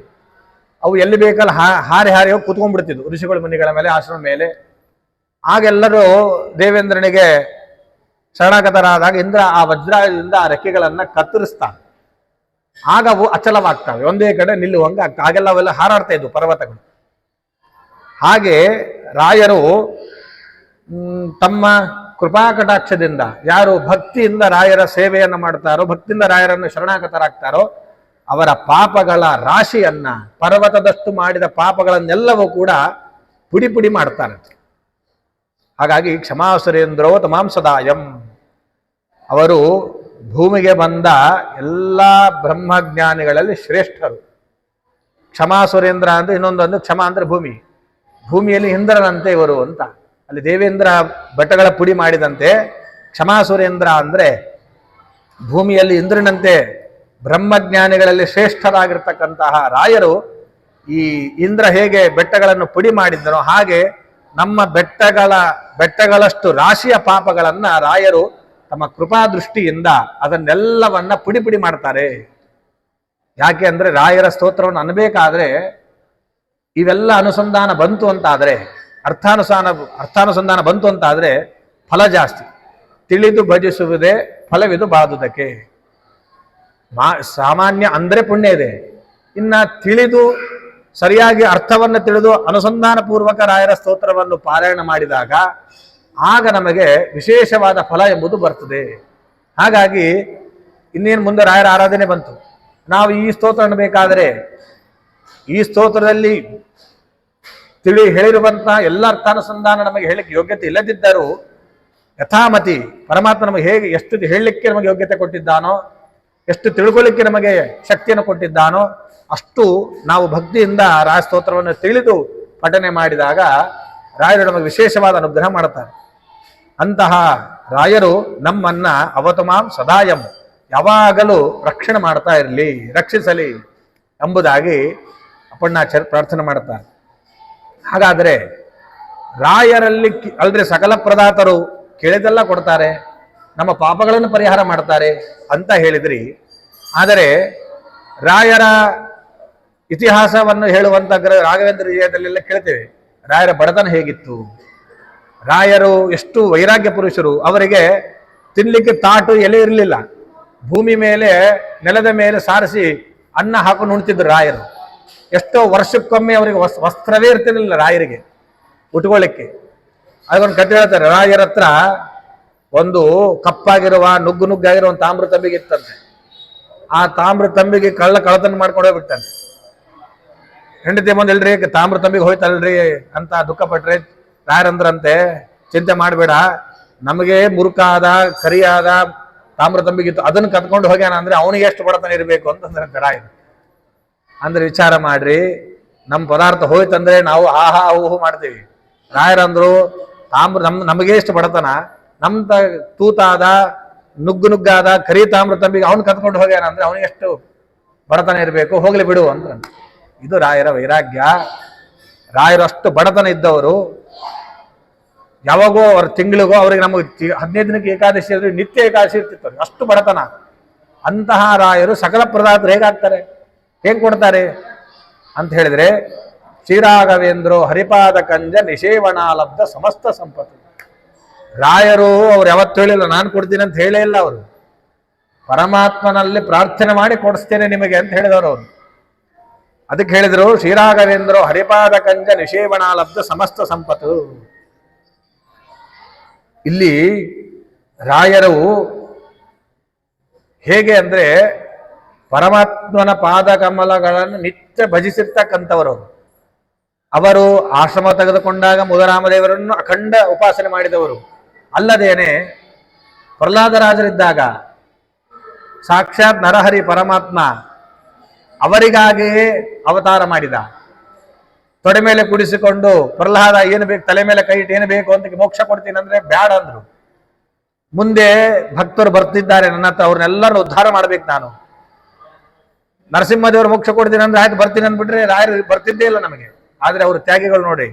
ಅವು ಎಲ್ಲಿ ಬೇಕಲ್ಲ ಹಾರಿ ಹಾರಿ ಹೋಗಿ ಕೂತ್ಕೊಂಡ್ಬಿಡ್ತಿದ್ವು ಋಷಿಗಳ ಮುನಿಗಳ ಮೇಲೆ, ಆಶ್ರಮ ಮೇಲೆ. ಆಗೆಲ್ಲರೂ ದೇವೇಂದ್ರನಿಗೆ ಶರಣಾಗತರಾದಾಗ ಇಂದ್ರ ಆ ವಜ್ರಾಯುಧದಿಂದ ಆ ರೆಕ್ಕೆಗಳನ್ನ ಕತ್ತರಿಸ್ತಾನೆ. ಆಗ ಅವು ಅಚಲವಾಗ್ತವೆ, ಒಂದೇ ಕಡೆ ನಿಲ್ಲುವಂಗ ಆಗೆಲ್ಲ ಅವೆಲ್ಲ ಹಾರಾಡ್ತಾ ಇದ್ವು ಪರ್ವತಗಳು. ಹಾಗೆ ರಾಯರು ತಮ್ಮ ಕೃಪಾ ಕಟಾಕ್ಷದಿಂದ ಯಾರು ಭಕ್ತಿಯಿಂದ ರಾಯರ ಸೇವೆಯನ್ನು ಮಾಡ್ತಾರೋ, ಭಕ್ತಿಯಿಂದ ರಾಯರನ್ನು ಶರಣಾಗತರಾಗ್ತಾರೋ ಅವರ ಪಾಪಗಳ ರಾಶಿಯನ್ನ, ಪರ್ವತದಷ್ಟು ಮಾಡಿದ ಪಾಪಗಳನ್ನೆಲ್ಲವೂ ಕೂಡ ಪುಡಿ ಪುಡಿ ಮಾಡ್ತಾರೆ. ಹಾಗಾಗಿ ಕ್ಷಮಾಸುರೇಂದ್ರೋ ತಮಾಂಸದಾಯಂ, ಅವರು ಭೂಮಿಗೆ ಬಂದ ಎಲ್ಲ ಬ್ರಹ್ಮಜ್ಞಾನಿಗಳಲ್ಲಿ ಶ್ರೇಷ್ಠರು. ಕ್ಷಮಾಸುರೇಂದ್ರ ಅಂದ್ರೆ ಇನ್ನೊಂದೊಂದು, ಕ್ಷಮ ಅಂದ್ರೆ ಭೂಮಿ, ಭೂಮಿಯಲ್ಲಿ ಇಂದ್ರನಂತೆ ಇವರು ಅಂತ. ಅಲ್ಲಿ ದೇವೇಂದ್ರ ಬೆಟ್ಟಗಳ ಪುಡಿ ಮಾಡಿದಂತೆ ಕ್ಷಮಾಸುರೇಂದ್ರ ಅಂದ್ರೆ ಭೂಮಿಯಲ್ಲಿ ಇಂದ್ರನಂತೆ ಬ್ರಹ್ಮಜ್ಞಾನಿಗಳಲ್ಲಿ ಶ್ರೇಷ್ಠರಾಗಿರ್ತಕ್ಕಂತಹ ರಾಯರು ಈ ಇಂದ್ರ ಹೇಗೆ ಬೆಟ್ಟಗಳನ್ನು ಪುಡಿ ಮಾಡಿದ್ದನೋ ಹಾಗೆ ನಮ್ಮ ಬೆಟ್ಟಗಳಷ್ಟು ರಾಶಿಯ ಪಾಪಗಳನ್ನ ರಾಯರು ತಮ್ಮ ಕೃಪಾ ದೃಷ್ಟಿಯಿಂದ ಅದನ್ನೆಲ್ಲವನ್ನ ಪುಡಿ ಪುಡಿ ಮಾಡ್ತಾರೆ. ಯಾಕೆ ಅಂದ್ರೆ ರಾಯರ ಸ್ತೋತ್ರವನ್ನು ಅನ್ಬೇಕಾದ್ರೆ ಇವೆಲ್ಲ ಅನುಸಂಧಾನ ಬಂತು ಅಂತಾದ್ರೆ, ಅರ್ಥಾನುಸಂಧಾನ ಬಂತು ಅಂತಾದ್ರೆ ಫಲ ಜಾಸ್ತಿ. ತಿಳಿದು ಭಜಿಸುವುದೇ ಫಲವಿದು ಬಾದುದಕ್ಕೆ. ಸಾಮಾನ್ಯ ಅಂದ್ರೆ ಪುಣ್ಯ ಇದೆ, ಇನ್ನ ತಿಳಿದು ಸರಿಯಾಗಿ ಅರ್ಥವನ್ನು ತಿಳಿದು ಅನುಸಂಧಾನ ಪೂರ್ವಕ ರಾಯರ ಸ್ತೋತ್ರವನ್ನು ಪಾರಾಯಣ ಮಾಡಿದಾಗ ಆಗ ನಮಗೆ ವಿಶೇಷವಾದ ಫಲ ಎಂಬುದು ಬರ್ತದೆ. ಹಾಗಾಗಿ ಇನ್ನೇನು ಮುಂದೆ ರಾಯರ ಆರಾಧನೆ ಬಂತು, ನಾವು ಈ ಸ್ತೋತ್ರ ಅನ್ನಬೇಕಾದರೆ ಈ ಸ್ತೋತ್ರದಲ್ಲಿ ಹೇಳಿರುವಂತಹ ಎಲ್ಲ ಅರ್ಥಾನುಸಂಧಾನ ನಮಗೆ ಹೇಳಲಿಕ್ಕೆ ಯೋಗ್ಯತೆ ಇಲ್ಲದಿದ್ದರೂ ಯಥಾಮತಿ ಪರಮಾತ್ಮ ನಮಗೆ ಹೇಗೆ ಎಷ್ಟು ಹೇಳಲಿಕ್ಕೆ ನಮಗೆ ಯೋಗ್ಯತೆ ಕೊಟ್ಟಿದ್ದಾನೋ, ಎಷ್ಟು ತಿಳ್ಕೊಳ್ಳಿಕ್ಕೆ ನಮಗೆ ಶಕ್ತಿಯನ್ನು ಕೊಟ್ಟಿದ್ದಾನೋ ಅಷ್ಟು ನಾವು ಭಕ್ತಿಯಿಂದ ರಾಯ ಸ್ತೋತ್ರವನ್ನು ತಿಳಿದು ಪಠನೆ ಮಾಡಿದಾಗ ರಾಯರು ನಮಗೆ ವಿಶೇಷವಾದ ಅನುಗ್ರಹ ಮಾಡುತ್ತಾರೆ. ಅಂತಹ ರಾಯರು ನಮ್ಮನ್ನ ಅವತಮಾಂ ಸದಾಯಂ, ಯಾವಾಗಲೂ ರಕ್ಷಣೆ ಮಾಡ್ತಾ ಇರಲಿ, ರಕ್ಷಿಸಲಿ ಎಂಬುದಾಗಿ ಅಪ್ಪಣ್ಣಾಚಾರ್ಯ ಪ್ರಾರ್ಥನೆ ಮಾಡುತ್ತಾರೆ. ಹಾಗಾದರೆ ರಾಯರಲ್ಲಿ ಅಲ್ದ್ರೆ ಸಕಲ ಪ್ರದಾತರು ಕೇಳಿದೆಲ್ಲ ಕೊಡ್ತಾರೆ, ನಮ್ಮ ಪಾಪಗಳನ್ನು ಪರಿಹಾರ ಮಾಡ್ತಾರೆ ಅಂತ ಹೇಳಿದ್ರಿ. ಆದರೆ ರಾಯರ ಇತಿಹಾಸವನ್ನು ಹೇಳುವಂತ ರಾಘವೇಂದ್ರ ವಿಜಯದಲ್ಲೆಲ್ಲ ಕೇಳ್ತೇವೆ, ರಾಯರ ಬಡತನ ಹೇಗಿತ್ತು, ರಾಯರು ಎಷ್ಟು ವೈರಾಗ್ಯ ಪುರುಷರು, ಅವರಿಗೆ ತಿನ್ಲಿಕ್ಕೆ ತಾಟು ಎಲೆ ಇರಲಿಲ್ಲ, ಭೂಮಿ ಮೇಲೆ ನೆಲದ ಮೇಲೆ ಸಾರಿಸಿ ಅನ್ನ ಹಾಕೊಂಡು ಉಣ್ತಿದ್ರು ರಾಯರು. ಎಷ್ಟೋ ವರ್ಷಕ್ಕೊಮ್ಮೆ ಅವರಿಗೆ ವಸ್ತ್ರವೇ ಇರ್ತಿರ್ಲಿಲ್ಲ ರಾಯರಿಗೆ ಉಟ್ಕೊಳ್ಳಿಕ್ಕೆ. ಅದೊಂದು ಕತೆ ಹೇಳ್ತಾರೆ, ರಾಯರ ಹತ್ರ ಒಂದು ಕಪ್ಪಾಗಿರುವ ನುಗ್ಗು ನುಗ್ಗಾಗಿರೋ ಒಂದು ತಾಮ್ರ ತಂಬಿಗೆ ಇತ್ತಂತೆ. ಆ ತಾಮ್ರ ತಂಬಿಗೆ ಕಳ್ಳತನ ಮಾಡ್ಕೊಂಡು ಹೋಗ್ಬಿಡ್ತಾನೆ. ಹೆಂಡತಿ ಬಂದು ಇಲ್ರಿ ತಾಮ್ರ ತಂಬಿಗೆ ಹೋಯ್ತಲ್ರಿ ಅಂತ ದುಃಖ ಪಟ್ರೆ ರಾಯರಂದ್ರಂತೆ, ಚಿಂತೆ ಮಾಡಬೇಡ, ನಮಗೆ ಮುರುಕಾದ ಕರಿಯಾದ ತಾಮ್ರ ತಂಬಿಗಿತ್ತು, ಅದನ್ನು ಕತ್ಕೊಂಡು ಹೋಗ್ಯಾನ ಅಂದ್ರೆ ಅವನಿಗೆ ಎಷ್ಟು ಬಡತನ ಇರಬೇಕು ಅಂತಂದ್ರಂತೆ ರಾಯರು. ಅಂದ್ರೆ ವಿಚಾರ ಮಾಡ್ರಿ, ನಮ್ಮ ಪದಾರ್ಥ ಹೋಯ್ತಂದ್ರೆ ನಾವು ಆಹಾ ಊಹು ಮಾಡ್ತೀವಿ. ರಾಯರಂದ್ರು ನಮಗೆ ಎಷ್ಟು ಬಡತನ, ನಮ್ ತೂತಾದ ನುಗ್ಗು ನುಗ್ಗಾದ ಕರಿ ತಾಮ್ರ ತಂಬಿಗೆ ಅವನು ಕತ್ಕೊಂಡು ಹೋಗ್ಯಾನ ಅಂದ್ರೆ ಅವನಿಗೆ ಎಷ್ಟು ಬಡತನ ಇರಬೇಕು, ಹೋಗ್ಲಿ ಬಿಡು ಅಂತ. ಇದು ರಾಯರ ವೈರಾಗ್ಯ. ರಾಯರು ಅಷ್ಟು ಬಡತನ ಇದ್ದವರು. ಯಾವಾಗೋ ಅವ್ರ ತಿಂಗಳಿಗೋ ಅವ್ರಿಗೆ ನಮಗೆ 15 ದಿನಕ್ಕೆ ಏಕಾದಶಿ ಅಂದ್ರೆ ನಿತ್ಯ ಏಕಾದಶಿ ಇರ್ತಿತ್ತು, ಅಷ್ಟು ಬಡತನ. ಅಂತಹ ರಾಯರು ಸಕಲ ಪ್ರದಾತರು ಹೇಗಾಗ್ತಾರೆ, ಹೇಗೆ ಕೊಡ್ತಾರೆ ಅಂತ ಹೇಳಿದ್ರೆ, ಶ್ರೀರಾಘವೇಂದ್ರೋ ಹರಿಪಾದ ಕಂಜ ನಿಷೇವಣಾಲಬ್ಧ ಸಮಸ್ತ ಸಂಪತ್ತು. ರಾಯರು ಅವ್ರು ಯಾವತ್ತು ಹೇಳಿಲ್ಲ ನಾನು ಕೊಡ್ತೀನಿ ಅಂತ ಹೇಳೇ ಇಲ್ಲ. ಅವರು ಪರಮಾತ್ಮನಲ್ಲಿ ಪ್ರಾರ್ಥನೆ ಮಾಡಿ ಕೊಡಿಸ್ತೇನೆ ನಿಮಗೆ ಅಂತ ಹೇಳಿದವರು ಅವರು. ಅದಕ್ಕೆ ಹೇಳಿದ್ರು ಶ್ರೀರಾಘವೇಂದ್ರೋ ಹರಿಪಾದ ಕಂಜ ನಿಷೇವಣಾಲಬ್ಧ ಸಮಸ್ತ ಸಂಪತ್ತು. ಇಲ್ಲಿ ರಾಯರು ಹೇಗೆ ಅಂದ್ರೆ ಪರಮಾತ್ಮನ ಪಾದ ಕಮಲಗಳನ್ನು ನಿತ್ಯ ಭಜಿಸಿರ್ತಕ್ಕಂಥವರು. ಅವರು ಆಶ್ರಮ ತೆಗೆದುಕೊಂಡಾಗ ಮುದರಾಮದೇವರನ್ನು ಅಖಂಡ ಉಪಾಸನೆ ಮಾಡಿದವರು. ಅಲ್ಲದೇನೆ ಪ್ರಹ್ಲಾದರಾಜರಿದ್ದಾಗ ಸಾಕ್ಷಾತ್ ನರಹರಿ ಪರಮಾತ್ಮ ಅವರಿಗಾಗಿಯೇ ಅವತಾರ ಮಾಡಿದ. ತೊಡೆ ಮೇಲೆ ಕುಡಿಸಿಕೊಂಡು ಪ್ರಹ್ಲಾದ ಏನು ಬೇಕು, ತಲೆ ಮೇಲೆ ಕೈ ಇಟ್ಟು ಏನು ಬೇಕು ಅಂತ ಮೋಕ್ಷ ಕೊಡ್ತೀನಿ ಅಂದ್ರೆ ಬ್ಯಾಡ ಅಂದ್ರು. ಮುಂದೆ ಭಕ್ತರು ಬರ್ತಿದ್ದಾರೆ ನನ್ನ ಹತ್ರ, ಅವ್ರನ್ನೆಲ್ಲರೂ ಉದ್ಧಾರ ಮಾಡ್ಬೇಕು ನಾನು. ನರಸಿಂಹದೇವರು ಮೋಕ್ಷ ಕೊಡ್ತೀನಿ ಅಂದ್ರೆ ಆಯ್ತು ಬರ್ತೀನಿ ಅಂದ್ಬಿಟ್ರೆ ರಾಯರು ಬರ್ತಿದ್ದೇ ಇಲ್ಲ ನಮಗೆ. ಆದ್ರೆ ಅವ್ರ ತ್ಯಾಗಿಗಳು ನೋಡಿ,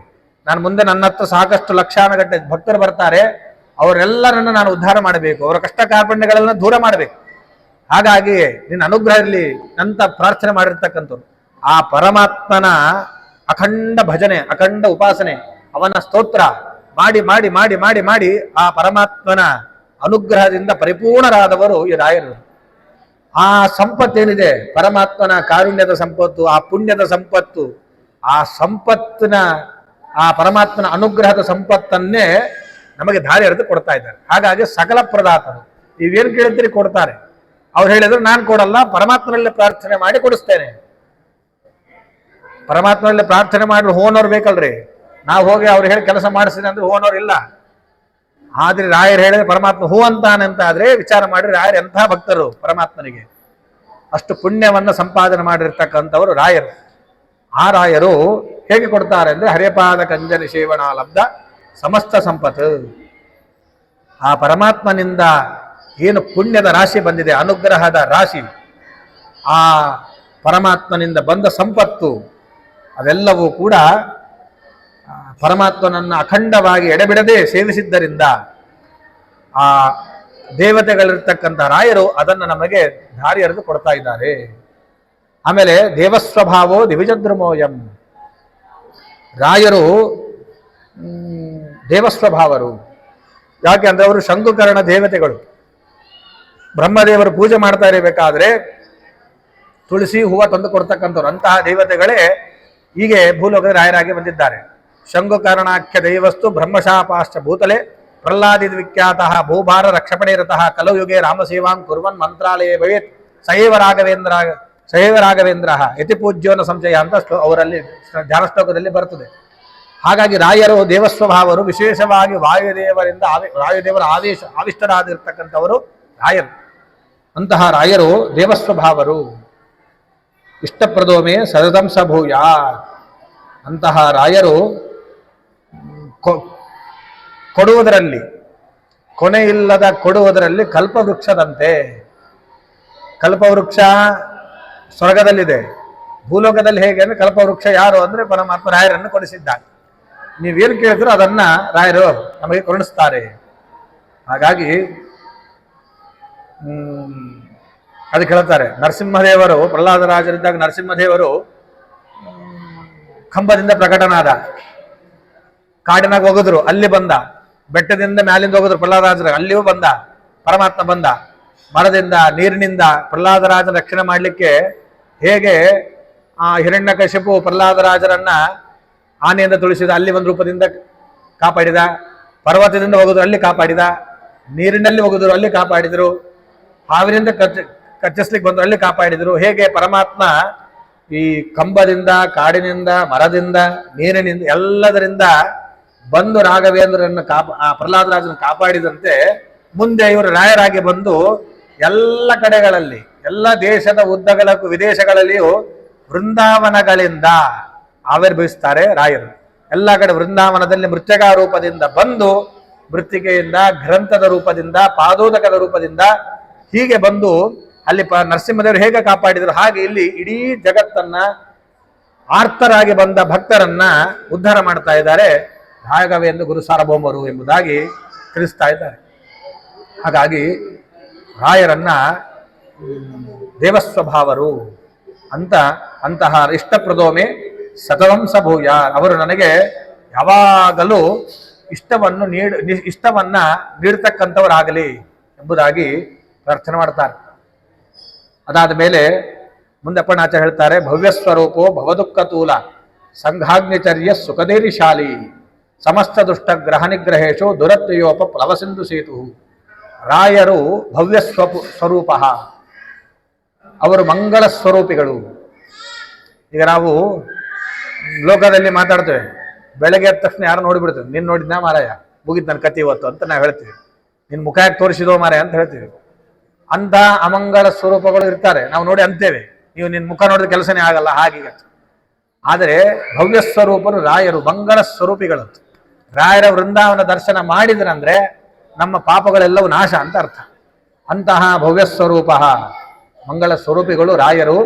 ನಾನು ಮುಂದೆ ನನ್ನ ಹತ್ರ ಸಾಕಷ್ಟು ಲಕ್ಷಾನುಗಟ್ಟಲೆ ಭಕ್ತರು ಬರ್ತಾರೆ, ಅವರೆಲ್ಲರನ್ನ ನಾನು ಉದ್ಧಾರ ಮಾಡಬೇಕು, ಅವರ ಕಷ್ಟ ಕಾರ್ಪಣ್ಯಗಳನ್ನ ದೂರ ಮಾಡಬೇಕು. ಹಾಗಾಗಿ ನಿನ್ನ ಅನುಗ್ರಹ ಇರಲಿ ಅಂತ ಪ್ರಾರ್ಥನೆ ಮಾಡಿರ್ತಕ್ಕಂಥವ್ರು. ಆ ಪರಮಾತ್ಮನ ಅಖಂಡ ಭಜನೆ, ಅಖಂಡ ಉಪಾಸನೆ, ಅವನ ಸ್ತೋತ್ರ ಮಾಡಿ ಮಾಡಿ ಮಾಡಿ ಮಾಡಿ ಮಾಡಿ ಆ ಪರಮಾತ್ಮನ ಅನುಗ್ರಹದಿಂದ ಪರಿಪೂರ್ಣರಾದವರು ಈ ರಾಯರು. ಆ ಸಂಪತ್ತೇನಿದೆ ಪರಮಾತ್ಮನ ಕಾರುಣ್ಯದ ಸಂಪತ್ತು, ಆ ಪುಣ್ಯದ ಸಂಪತ್ತು, ಆ ಸಂಪತ್ತಿನ ಆ ಪರಮಾತ್ಮನ ಅನುಗ್ರಹದ ಸಂಪತ್ತನ್ನೇ ನಮಗೆ ದಾರಿ ಎರೆದು ಕೊಡ್ತಾ ಇದ್ದಾರೆ. ಹಾಗಾಗಿ ಸಕಲ ಪ್ರದಾತರು ನೀವೇನು ಕೇಳ್ತೀರಿ ಕೊಡ್ತಾರೆ. ಅವ್ರು ಹೇಳಿದ್ರು ನಾನು ಕೊಡಲ್ಲ, ಪರಮಾತ್ಮನಲ್ಲೇ ಪ್ರಾರ್ಥನೆ ಮಾಡಿ ಕೊಡಿಸ್ತೇನೆ. ಪರಮಾತ್ಮನಲ್ಲಿ ಪ್ರಾರ್ಥನೆ ಮಾಡಿದ್ರೆ ಹೋನವ್ರು ಬೇಕಲ್ರಿ. ನಾವು ಹೋಗಿ ಅವ್ರು ಹೇಳಿ ಕೆಲಸ ಮಾಡಿಸಿದ್ರೆ ಅಂದ್ರೆ ಹೋನವ್ರು ಇಲ್ಲ. ಆದ್ರೆ ರಾಯರು ಹೇಳಿದ್ರೆ ಪರಮಾತ್ಮ ಹೂ ಅಂತಾನೆ ಅಂತ ಆದ್ರೆ ವಿಚಾರ ಮಾಡಿದ್ರೆ ರಾಯರು ಎಂಥ ಭಕ್ತರು ಪರಮಾತ್ಮನಿಗೆ. ಅಷ್ಟು ಪುಣ್ಯವನ್ನು ಸಂಪಾದನೆ ಮಾಡಿರ್ತಕ್ಕಂಥವರು ರಾಯರು. ಆ ರಾಯರು ಹೇಗೆ ಕೊಡ್ತಾರೆ ಅಂದ್ರೆ ಹರಿಪಾದ ಕಂಜನ ಸೇವನಾ ಲಬ್ಧ ಸಮಸ್ತ ಸಂಪತ್ತು. ಆ ಪರಮಾತ್ಮನಿಂದ ಏನು ಪುಣ್ಯದ ರಾಶಿ ಬಂದಿದೆ, ಅನುಗ್ರಹದ ರಾಶಿ, ಆ ಪರಮಾತ್ಮನಿಂದ ಬಂದ ಸಂಪತ್ತು ಅವೆಲ್ಲವೂ ಕೂಡ ಪರಮಾತ್ಮನನ್ನು ಅಖಂಡವಾಗಿ ಎಡೆಬಿಡದೆ ಸೇವಿಸಿದ್ದರಿಂದ ಆ ದೇವತೆಗಳಿರ್ತಕ್ಕಂಥ ರಾಯರು ಅದನ್ನು ನಮಗೆ ದಾರಿ ಎರೆದು ಕೊಡ್ತಾ ಇದ್ದಾರೆ. ಆಮೇಲೆ ದೇವಸ್ವಭಾವೋ ದಿವಿಜದ್ರುಮೋಯಂ, ರಾಯರು ದೇವಸ್ವಭಾವರು. ಯಾಕೆ ಅಂದ್ರೆ ಅವರು ಶಂಕುಕರ್ಣ ದೇವತೆಗಳು. ಬ್ರಹ್ಮದೇವರು ಪೂಜೆ ಮಾಡ್ತಾ ಇರಬೇಕಾದ್ರೆ ತುಳಸಿ ಹೂವ ತಂದು ಕೊಡ್ತಕ್ಕಂಥವ್ರು. ಅಂತಹ ದೇವತೆಗಳೇ ಹೀಗೆ ಭೂಲೋಕದ ರಾಯರಾಗಿ ಬಂದಿದ್ದಾರೆ. ಶಂಕುಕರ್ಣಾಖ್ಯ ದೈವಸ್ತು ಬ್ರಹ್ಮಶಾಪಾಶ್ಚ ಭೂತಲೆ ಪ್ರಹ್ಲಾದಿ ವಿಖ್ಯಾತ ಭೂಭಾರ ರಕ್ಷಪಣೆ ರತಃ ಕಲಯುಗೆ ರಾಮಸೇವಾಂ ಕುರ್ವನ್ ಮಂತ್ರಾಲಯ ಭವೇತ್ ಸಹೇವ ರಾಘವೇಂದ್ರ ಯತಿ ಪೂಜ್ಯೋನ ಸಂಶಯ ಅಂತ ಅವರಲ್ಲಿ ಧ್ಯಾನ ಶ್ಲೋಕದಲ್ಲಿ ಬರ್ತದೆ. ಹಾಗಾಗಿ ರಾಯರು ದೇವಸ್ವಭಾವರು, ವಿಶೇಷವಾಗಿ ವಾಯುದೇವರ ಆವಿಷ್ಟರಾಗಿರ್ತಕ್ಕಂಥವರು ರಾಯರು. ಅಂತಹ ರಾಯರು ದೇವಸ್ವಭಾವರು. ಇಷ್ಟಪ್ರದೋಮೆ ಸರದಂಸ ಭೂಯ, ಅಂತಹ ರಾಯರು ಕೊಡುವುದರಲ್ಲಿ ಕೊನೆ ಇಲ್ಲದ ಕೊಡುವುದರಲ್ಲಿ ಕಲ್ಪವೃಕ್ಷದಂತೆ. ಕಲ್ಪವೃಕ್ಷ ಸ್ವರ್ಗದಲ್ಲಿದೆ, ಭೂಲೋಕದಲ್ಲಿ ಹೇಗೆ ಅಂದ್ರೆ ಕಲ್ಪವೃಕ್ಷ ಯಾರು ಅಂದ್ರೆ ಪರಮಾತ್ಮ ರಾಯರನ್ನು ಕೊಡಿಸಿದ್ದಾನೆ. ನೀವೇನು ಕೇಳಿದ್ರು ಅದನ್ನ ರಾಯರು ನಮಗೆ ಕರುಣಿಸ್ತಾರೆ. ಹಾಗಾಗಿ ಅದಕ್ಕೆ ಹೇಳ್ತಾರೆ, ನರಸಿಂಹದೇವರು ಪ್ರಹ್ಲಾದರಾಜರಿದ್ದಾಗ ನರಸಿಂಹದೇವರು ಕಂಬದಿಂದ ಪ್ರಕಟನಾದ, ಕಾಡಿನಾಗ ಹೋಗಿದ್ರು ಅಲ್ಲಿ ಬಂದ, ಬೆಟ್ಟದಿಂದ ಮ್ಯಾಲಿಂದ ಹೋಗಿದ್ರು ಪ್ರಹ್ಲಾದರಾಜರ ಅಲ್ಲಿಯೂ ಬಂದ, ಪರಮಾತ್ಮ ಬಂದ. ಮರದಿಂದ ನೀರಿನಿಂದ ಪ್ರಹ್ಲಾದರಾಜನ ರಕ್ಷಣೆ ಮಾಡಲಿಕ್ಕೆ ಹೇಗೆ ಆ ಹಿರಣ್ಯಕಶಿಪು ಪ್ರಹ್ಲಾದರಾಜರನ್ನ ಆನೆಯಿಂದ ತುಳಿಸಿದ, ಅಲ್ಲಿ ಒಂದು ರೂಪದಿಂದ ಕಾಪಾಡಿದ. ಪರ್ವತದಿಂದ ಹೋಗಿದ್ರು ಅಲ್ಲಿ ಕಾಪಾಡಿದ, ನೀರಿನಲ್ಲಿ ಹೋಗಿದ್ರು ಅಲ್ಲಿ ಕಾಪಾಡಿದ್ರು, ಹಾವಿನಿಂದ ಕಚ್ಚಿಸ್ಲಿಕ್ಕೆ ಬಂದ್ರು ಅಲ್ಲಿ ಕಾಪಾಡಿದ್ರು. ಹೇಗೆ ಪರಮಾತ್ಮ ಈ ಕಂಬದಿಂದ, ಕಾಡಿನಿಂದ, ಮರದಿಂದ, ನೀರಿನಿಂದ ಎಲ್ಲದರಿಂದ ಬಂದು ರಾಘವೇಂದ್ರನ್ನು ಪ್ರಹ್ಲಾದರಾಜನ ಕಾಪಾಡಿದಂತೆ ಮುಂದೆ ಇವರು ರಾಯರಾಗಿ ಬಂದು ಎಲ್ಲ ಕಡೆಗಳಲ್ಲಿ, ಎಲ್ಲ ದೇಶದ ಉದ್ದಗಲಕ್ಕೂ ವಿದೇಶಗಳಲ್ಲಿಯೂ ವೃಂದಾವನಗಳಿಂದ ಆವಿರ್ಭವಿಸ್ತಾರೆ ರಾಯರು. ಎಲ್ಲ ಕಡೆ ವೃಂದಾವನದಲ್ಲಿ ಮೃತ್ಯಗಾ ರೂಪದಿಂದ ಬಂದು, ಮೃತ್ತಿಕೆಯಿಂದ, ಗ್ರಂಥದ ರೂಪದಿಂದ, ಪಾದೋದಕದ ರೂಪದಿಂದ ಹೀಗೆ ಬಂದು ಅಲ್ಲಿ ನರಸಿಂಹದೇವರು ಹೇಗೆ ಕಾಪಾಡಿದರು ಹಾಗೆ ಇಲ್ಲಿ ಇಡೀ ಜಗತ್ತನ್ನ ಆರ್ತರಾಗಿ ಬಂದ ಭಕ್ತರನ್ನ ಉದ್ಧಾರ ಮಾಡ್ತಾ ಇದ್ದಾರೆ ರಾಘವೇಂದ್ರ ಗುರು ಸಾರ್ವಭೌಮರು ಎಂಬುದಾಗಿ ತಿಳಿಸ್ತಾ ಇದ್ದಾರೆ. ಹಾಗಾಗಿ ರಾಯರನ್ನ ದೇವಸ್ವಭಾವರು ಅಂತ ಅಂತಹ ಇಷ್ಟಪ್ರದೋಮೆ ಸತವಂಸ ಭೂಯ, ಅವರು ನನಗೆ ಯಾವಾಗಲೂ ಇಷ್ಟವನ್ನ ನೀಡ್ತಕ್ಕಂಥವರಾಗಲಿ ಎಂಬುದಾಗಿ ಪ್ರಾರ್ಥನೆ ಮಾಡ್ತಾರೆ. ಅದಾದ ಮೇಲೆ ಮುಂದೆ ಅಪ್ಪಣಾಚಾರ್ಯ ಹೇಳ್ತಾರೆ, ಭವ್ಯಸ್ವರೂಪೋ ಭವದುಃಖ ತೂಲ ಸಂಘಾಗ್ನಿಚರ್ಯ ಸುಖದೇರಿಶಾಲಿ ಸಮಸ್ತ ದುಷ್ಟ ಗ್ರಹ ನಿಗ್ರಹೇಶು ದುರತ್ಯೋಪ ಪ್ಲವಸಿಂಧು ಸೇತು. ರಾಯರು ಭವ್ಯ ಸ್ವರೂಪ, ಅವರು ಮಂಗಳ ಸ್ವರೂಪಿಗಳು. ಈಗ ನಾವು ಲೋಕದಲ್ಲಿ ಮಾತಾಡ್ತೇವೆ, ಬೆಳಗ್ಗೆ ಎದ್ದ ತಕ್ಷಣ ಯಾರು ನೋಡಿಬಿಡ್ತೇವೆ, ನೀನು ನೋಡಿದ್ನಾ ಮಾರಾಯ, ಮುಗಿದ್ ನನ್ನ ಕತೆ ಇವತ್ತು ಅಂತ ನಾವು ಹೇಳ್ತೀವಿ. ನಿನ್ನ ಮುಖ ಯಾಕೆ ತೋರಿಸಿದೋ ಮಾರಾಯ ಅಂತ ಹೇಳ್ತೀವಿ. ಅಂತ ಅಮಂಗಳ ಸ್ವರೂಪಗಳು ಇರ್ತಾರೆ, ನಾವು ನೋಡಿ ಅಂತೇವೆ, ನೀವು ನಿನ್ನ ಮುಖ ನೋಡಿದ ಕೆಲಸನೇ ಆಗಲ್ಲ ಹಾಗೀಗ. ಆದರೆ ಭವ್ಯ ಸ್ವರೂಪರು ರಾಯರು ಮಂಗಳ ಸ್ವರೂಪಿಗಳು. ರಾಯರ ವೃಂದಾವನ ದರ್ಶನ ಮಾಡಿದ್ರಂದ್ರೆ ನಮ್ಮ ಪಾಪಗಳೆಲ್ಲವೂ ನಾಶ ಅಂತ ಅರ್ಥ. ಅಂತಹ ಭವ್ಯ ಸ್ವರೂಪ ಮಂಗಳ ಸ್ವರೂಪಿಗಳು ರಾಯರು.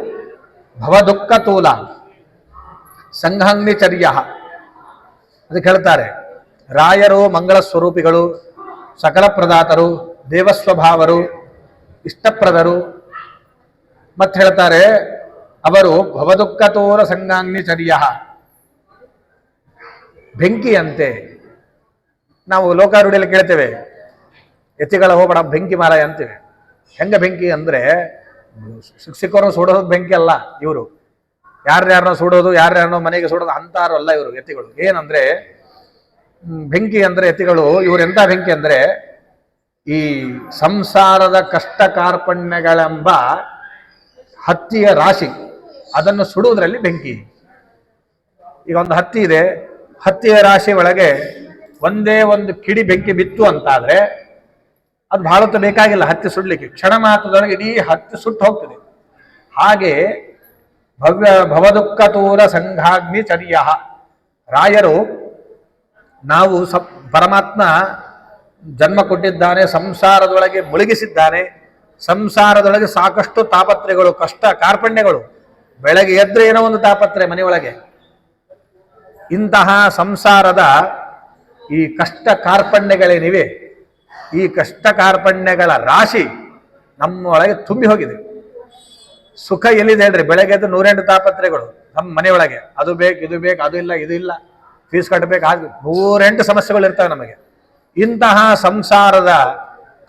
ಭವದುಃಖ ತೂಲ ಸಂಘಾಗ್ನಿಚರ್ಯ, ಅದಕ್ಕೆ ಹೇಳ್ತಾರೆ ರಾಯರು ಮಂಗಳ ಸ್ವರೂಪಿಗಳು, ಸಕಲ ಪ್ರದಾತರು, ದೇವಸ್ವಭಾವರು, ಇಷ್ಟಪ್ರದರು. ಮತ್ತೆ ಹೇಳ್ತಾರೆ ಅವರು ಭವದುಃಖ ತೋರ ಸಂಘಾಗ್ನಿಚರ್ಯ, ಬೆಂಕಿಯಂತೆ. ನಾವು ಲೋಕಾರೂಢಿಯಲ್ಲಿ ಕೇಳ್ತೇವೆ, ಎತ್ತಿಗಳ ಹೋಗಬೇಡ ಬೆಂಕಿ ಮಾರಾಯ ಅಂತೇವೆ. ಹೆಂಗ ಬೆಂಕಿ ಅಂದ್ರೆ ಸಿಕ್ಕವರು ಸುಡೋದು ಬೆಂಕಿ ಅಲ್ಲ ಇವರು, ಯಾರ್ಯಾರನ್ನೋ ಸುಡೋದು, ಯಾರ್ಯಾರನ್ನೋ ಮನೆಗೆ ಸುಡೋದು ಅಂತಾರು ಅಲ್ಲ ಇವರು ಯತಿಗಳು. ಏನಂದ್ರೆ ಬೆಂಕಿ ಅಂದ್ರೆ ಯತಿಗಳು ಇವರೆಂತ ಬೆಂಕಿ ಅಂದ್ರೆ ಈ ಸಂಸಾರದ ಕಷ್ಟ ಕಾರ್ಪಣ್ಯಗಳೆಂಬ ಹತ್ತಿಯ ರಾಶಿ, ಅದನ್ನು ಸುಡುವುದರಲ್ಲಿ ಬೆಂಕಿ. ಈಗ ಒಂದು ಹತ್ತಿ ಇದೆ, ಹತ್ತಿಯ ರಾಶಿ ಒಳಗೆ ಒಂದೇ ಒಂದು ಕಿಡಿ ಬೆಂಕಿ ಬಿತ್ತು ಅಂತಾದ್ರೆ ಅದು ಬಹಳ ಹೊತ್ತು ಬೇಕಾಗಿಲ್ಲ ಹತ್ತಿ ಸುಡ್ಲಿಕ್ಕೆ, ಕ್ಷಣ ಮಾತ್ರದೊಳಗೆ ಇಡೀ ಹತ್ತಿ ಸುಟ್ಟು ಹೋಗ್ತದೆ. ಹಾಗೆ ಭವದುಃಖ ತೂರ ಸಂಘಾಗ್ನಿ ಚರ್ಯ, ರಾಯರು ನಾವು ಪರಮಾತ್ಮ ಜನ್ಮ ಕೊಟ್ಟಿದ್ದಾನೆ, ಸಂಸಾರದೊಳಗೆ ಮುಳುಗಿಸಿದ್ದಾನೆ, ಸಂಸಾರದೊಳಗೆ ಸಾಕಷ್ಟು ತಾಪತ್ರೆಗಳು, ಕಷ್ಟ ಕಾರ್ಪಣ್ಯಗಳು, ಬೆಳಗ್ಗೆ ಎದ್ರೆ ಏನೋ ಒಂದು ತಾಪತ್ರೆ ಮನೆಯೊಳಗೆ. ಇಂತಹ ಸಂಸಾರದ ಈ ಕಷ್ಟ ಕಾರ್ಪಣ್ಯಗಳೇನಿವೆ, ಈ ಕಷ್ಟ ಕಾರ್ಪಣ್ಯಗಳ ರಾಶಿ ನಮ್ಮೊಳಗೆ ತುಂಬಿ ಹೋಗಿದೆ. ಸುಖ ಎಲ್ಲಿದೆ ಹೇಳ್ರಿ? ಬೆಳಗ್ಗೆ ಎದ್ದು 108 ತಾಪತ್ರೆಗಳು ನಮ್ಮ ಮನೆಯೊಳಗೆ, ಅದು ಬೇಕು ಇದು ಬೇಕು, ಅದು ಇಲ್ಲ ಇದು ಇಲ್ಲ, ಫೀಸ್ ಕಟ್ಟಬೇಕು, ಹಾಗೆ 108 ಸಮಸ್ಯೆಗಳು ಇರ್ತವೆ ನಮಗೆ. ಇಂತಹ ಸಂಸಾರದ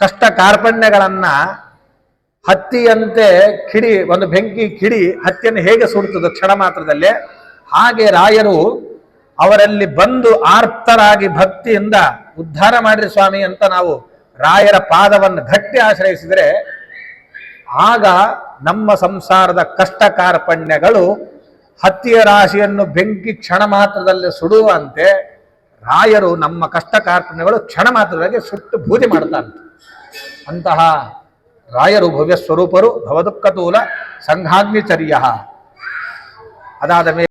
ಕಷ್ಟ ಕಾರ್ಪಣ್ಯಗಳನ್ನ ಹತ್ತಿಯಂತೆ ಕಿಡಿ, ಒಂದು ಬೆಂಕಿ ಕಿಡಿ ಹತ್ತಿಯನ್ನು ಹೇಗೆ ಸುಡುತ್ತದೆ ಕ್ಷಣ ಮಾತ್ರದಲ್ಲೇ, ಹಾಗೆ ರಾಯರು ಅವರಲ್ಲಿ ಬಂದು ಆರ್ತರಾಗಿ ಭಕ್ತಿಯಿಂದ ಉದ್ಧಾರ ಮಾಡಿರಿ ಸ್ವಾಮಿ ಅಂತ ನಾವು ರಾಯರ ಪಾದವನ್ನು ಗಟ್ಟಿ ಆಶ್ರಯಿಸಿದರೆ ಆಗ ನಮ್ಮ ಸಂಸಾರದ ಕಷ್ಟ ಕಾರ್ಪಣ್ಯಗಳು ಹತ್ತಿಯ ರಾಶಿಯನ್ನು ಬೆಂಕಿ ಕ್ಷಣ ಮಾತ್ರದಲ್ಲಿ ಸುಡುವಂತೆ ರಾಯರು ನಮ್ಮ ಕಷ್ಟ ಕಾರ್ಪಣ್ಯಗಳು ಕ್ಷಣ ಮಾತ್ರದಲ್ಲಿ ಸುಟ್ಟು ಬೂದಿ ಮಾಡ್ತಾರೆ. ಅಂತಹ ರಾಯರು ಭವ್ಯ ಸ್ವರೂಪರು, ಭವದುಃಖತೂಲ ಸಂಘಾಗ್ನಿಚರ್ಯ. ಅದಾದ ಮೇಲೆ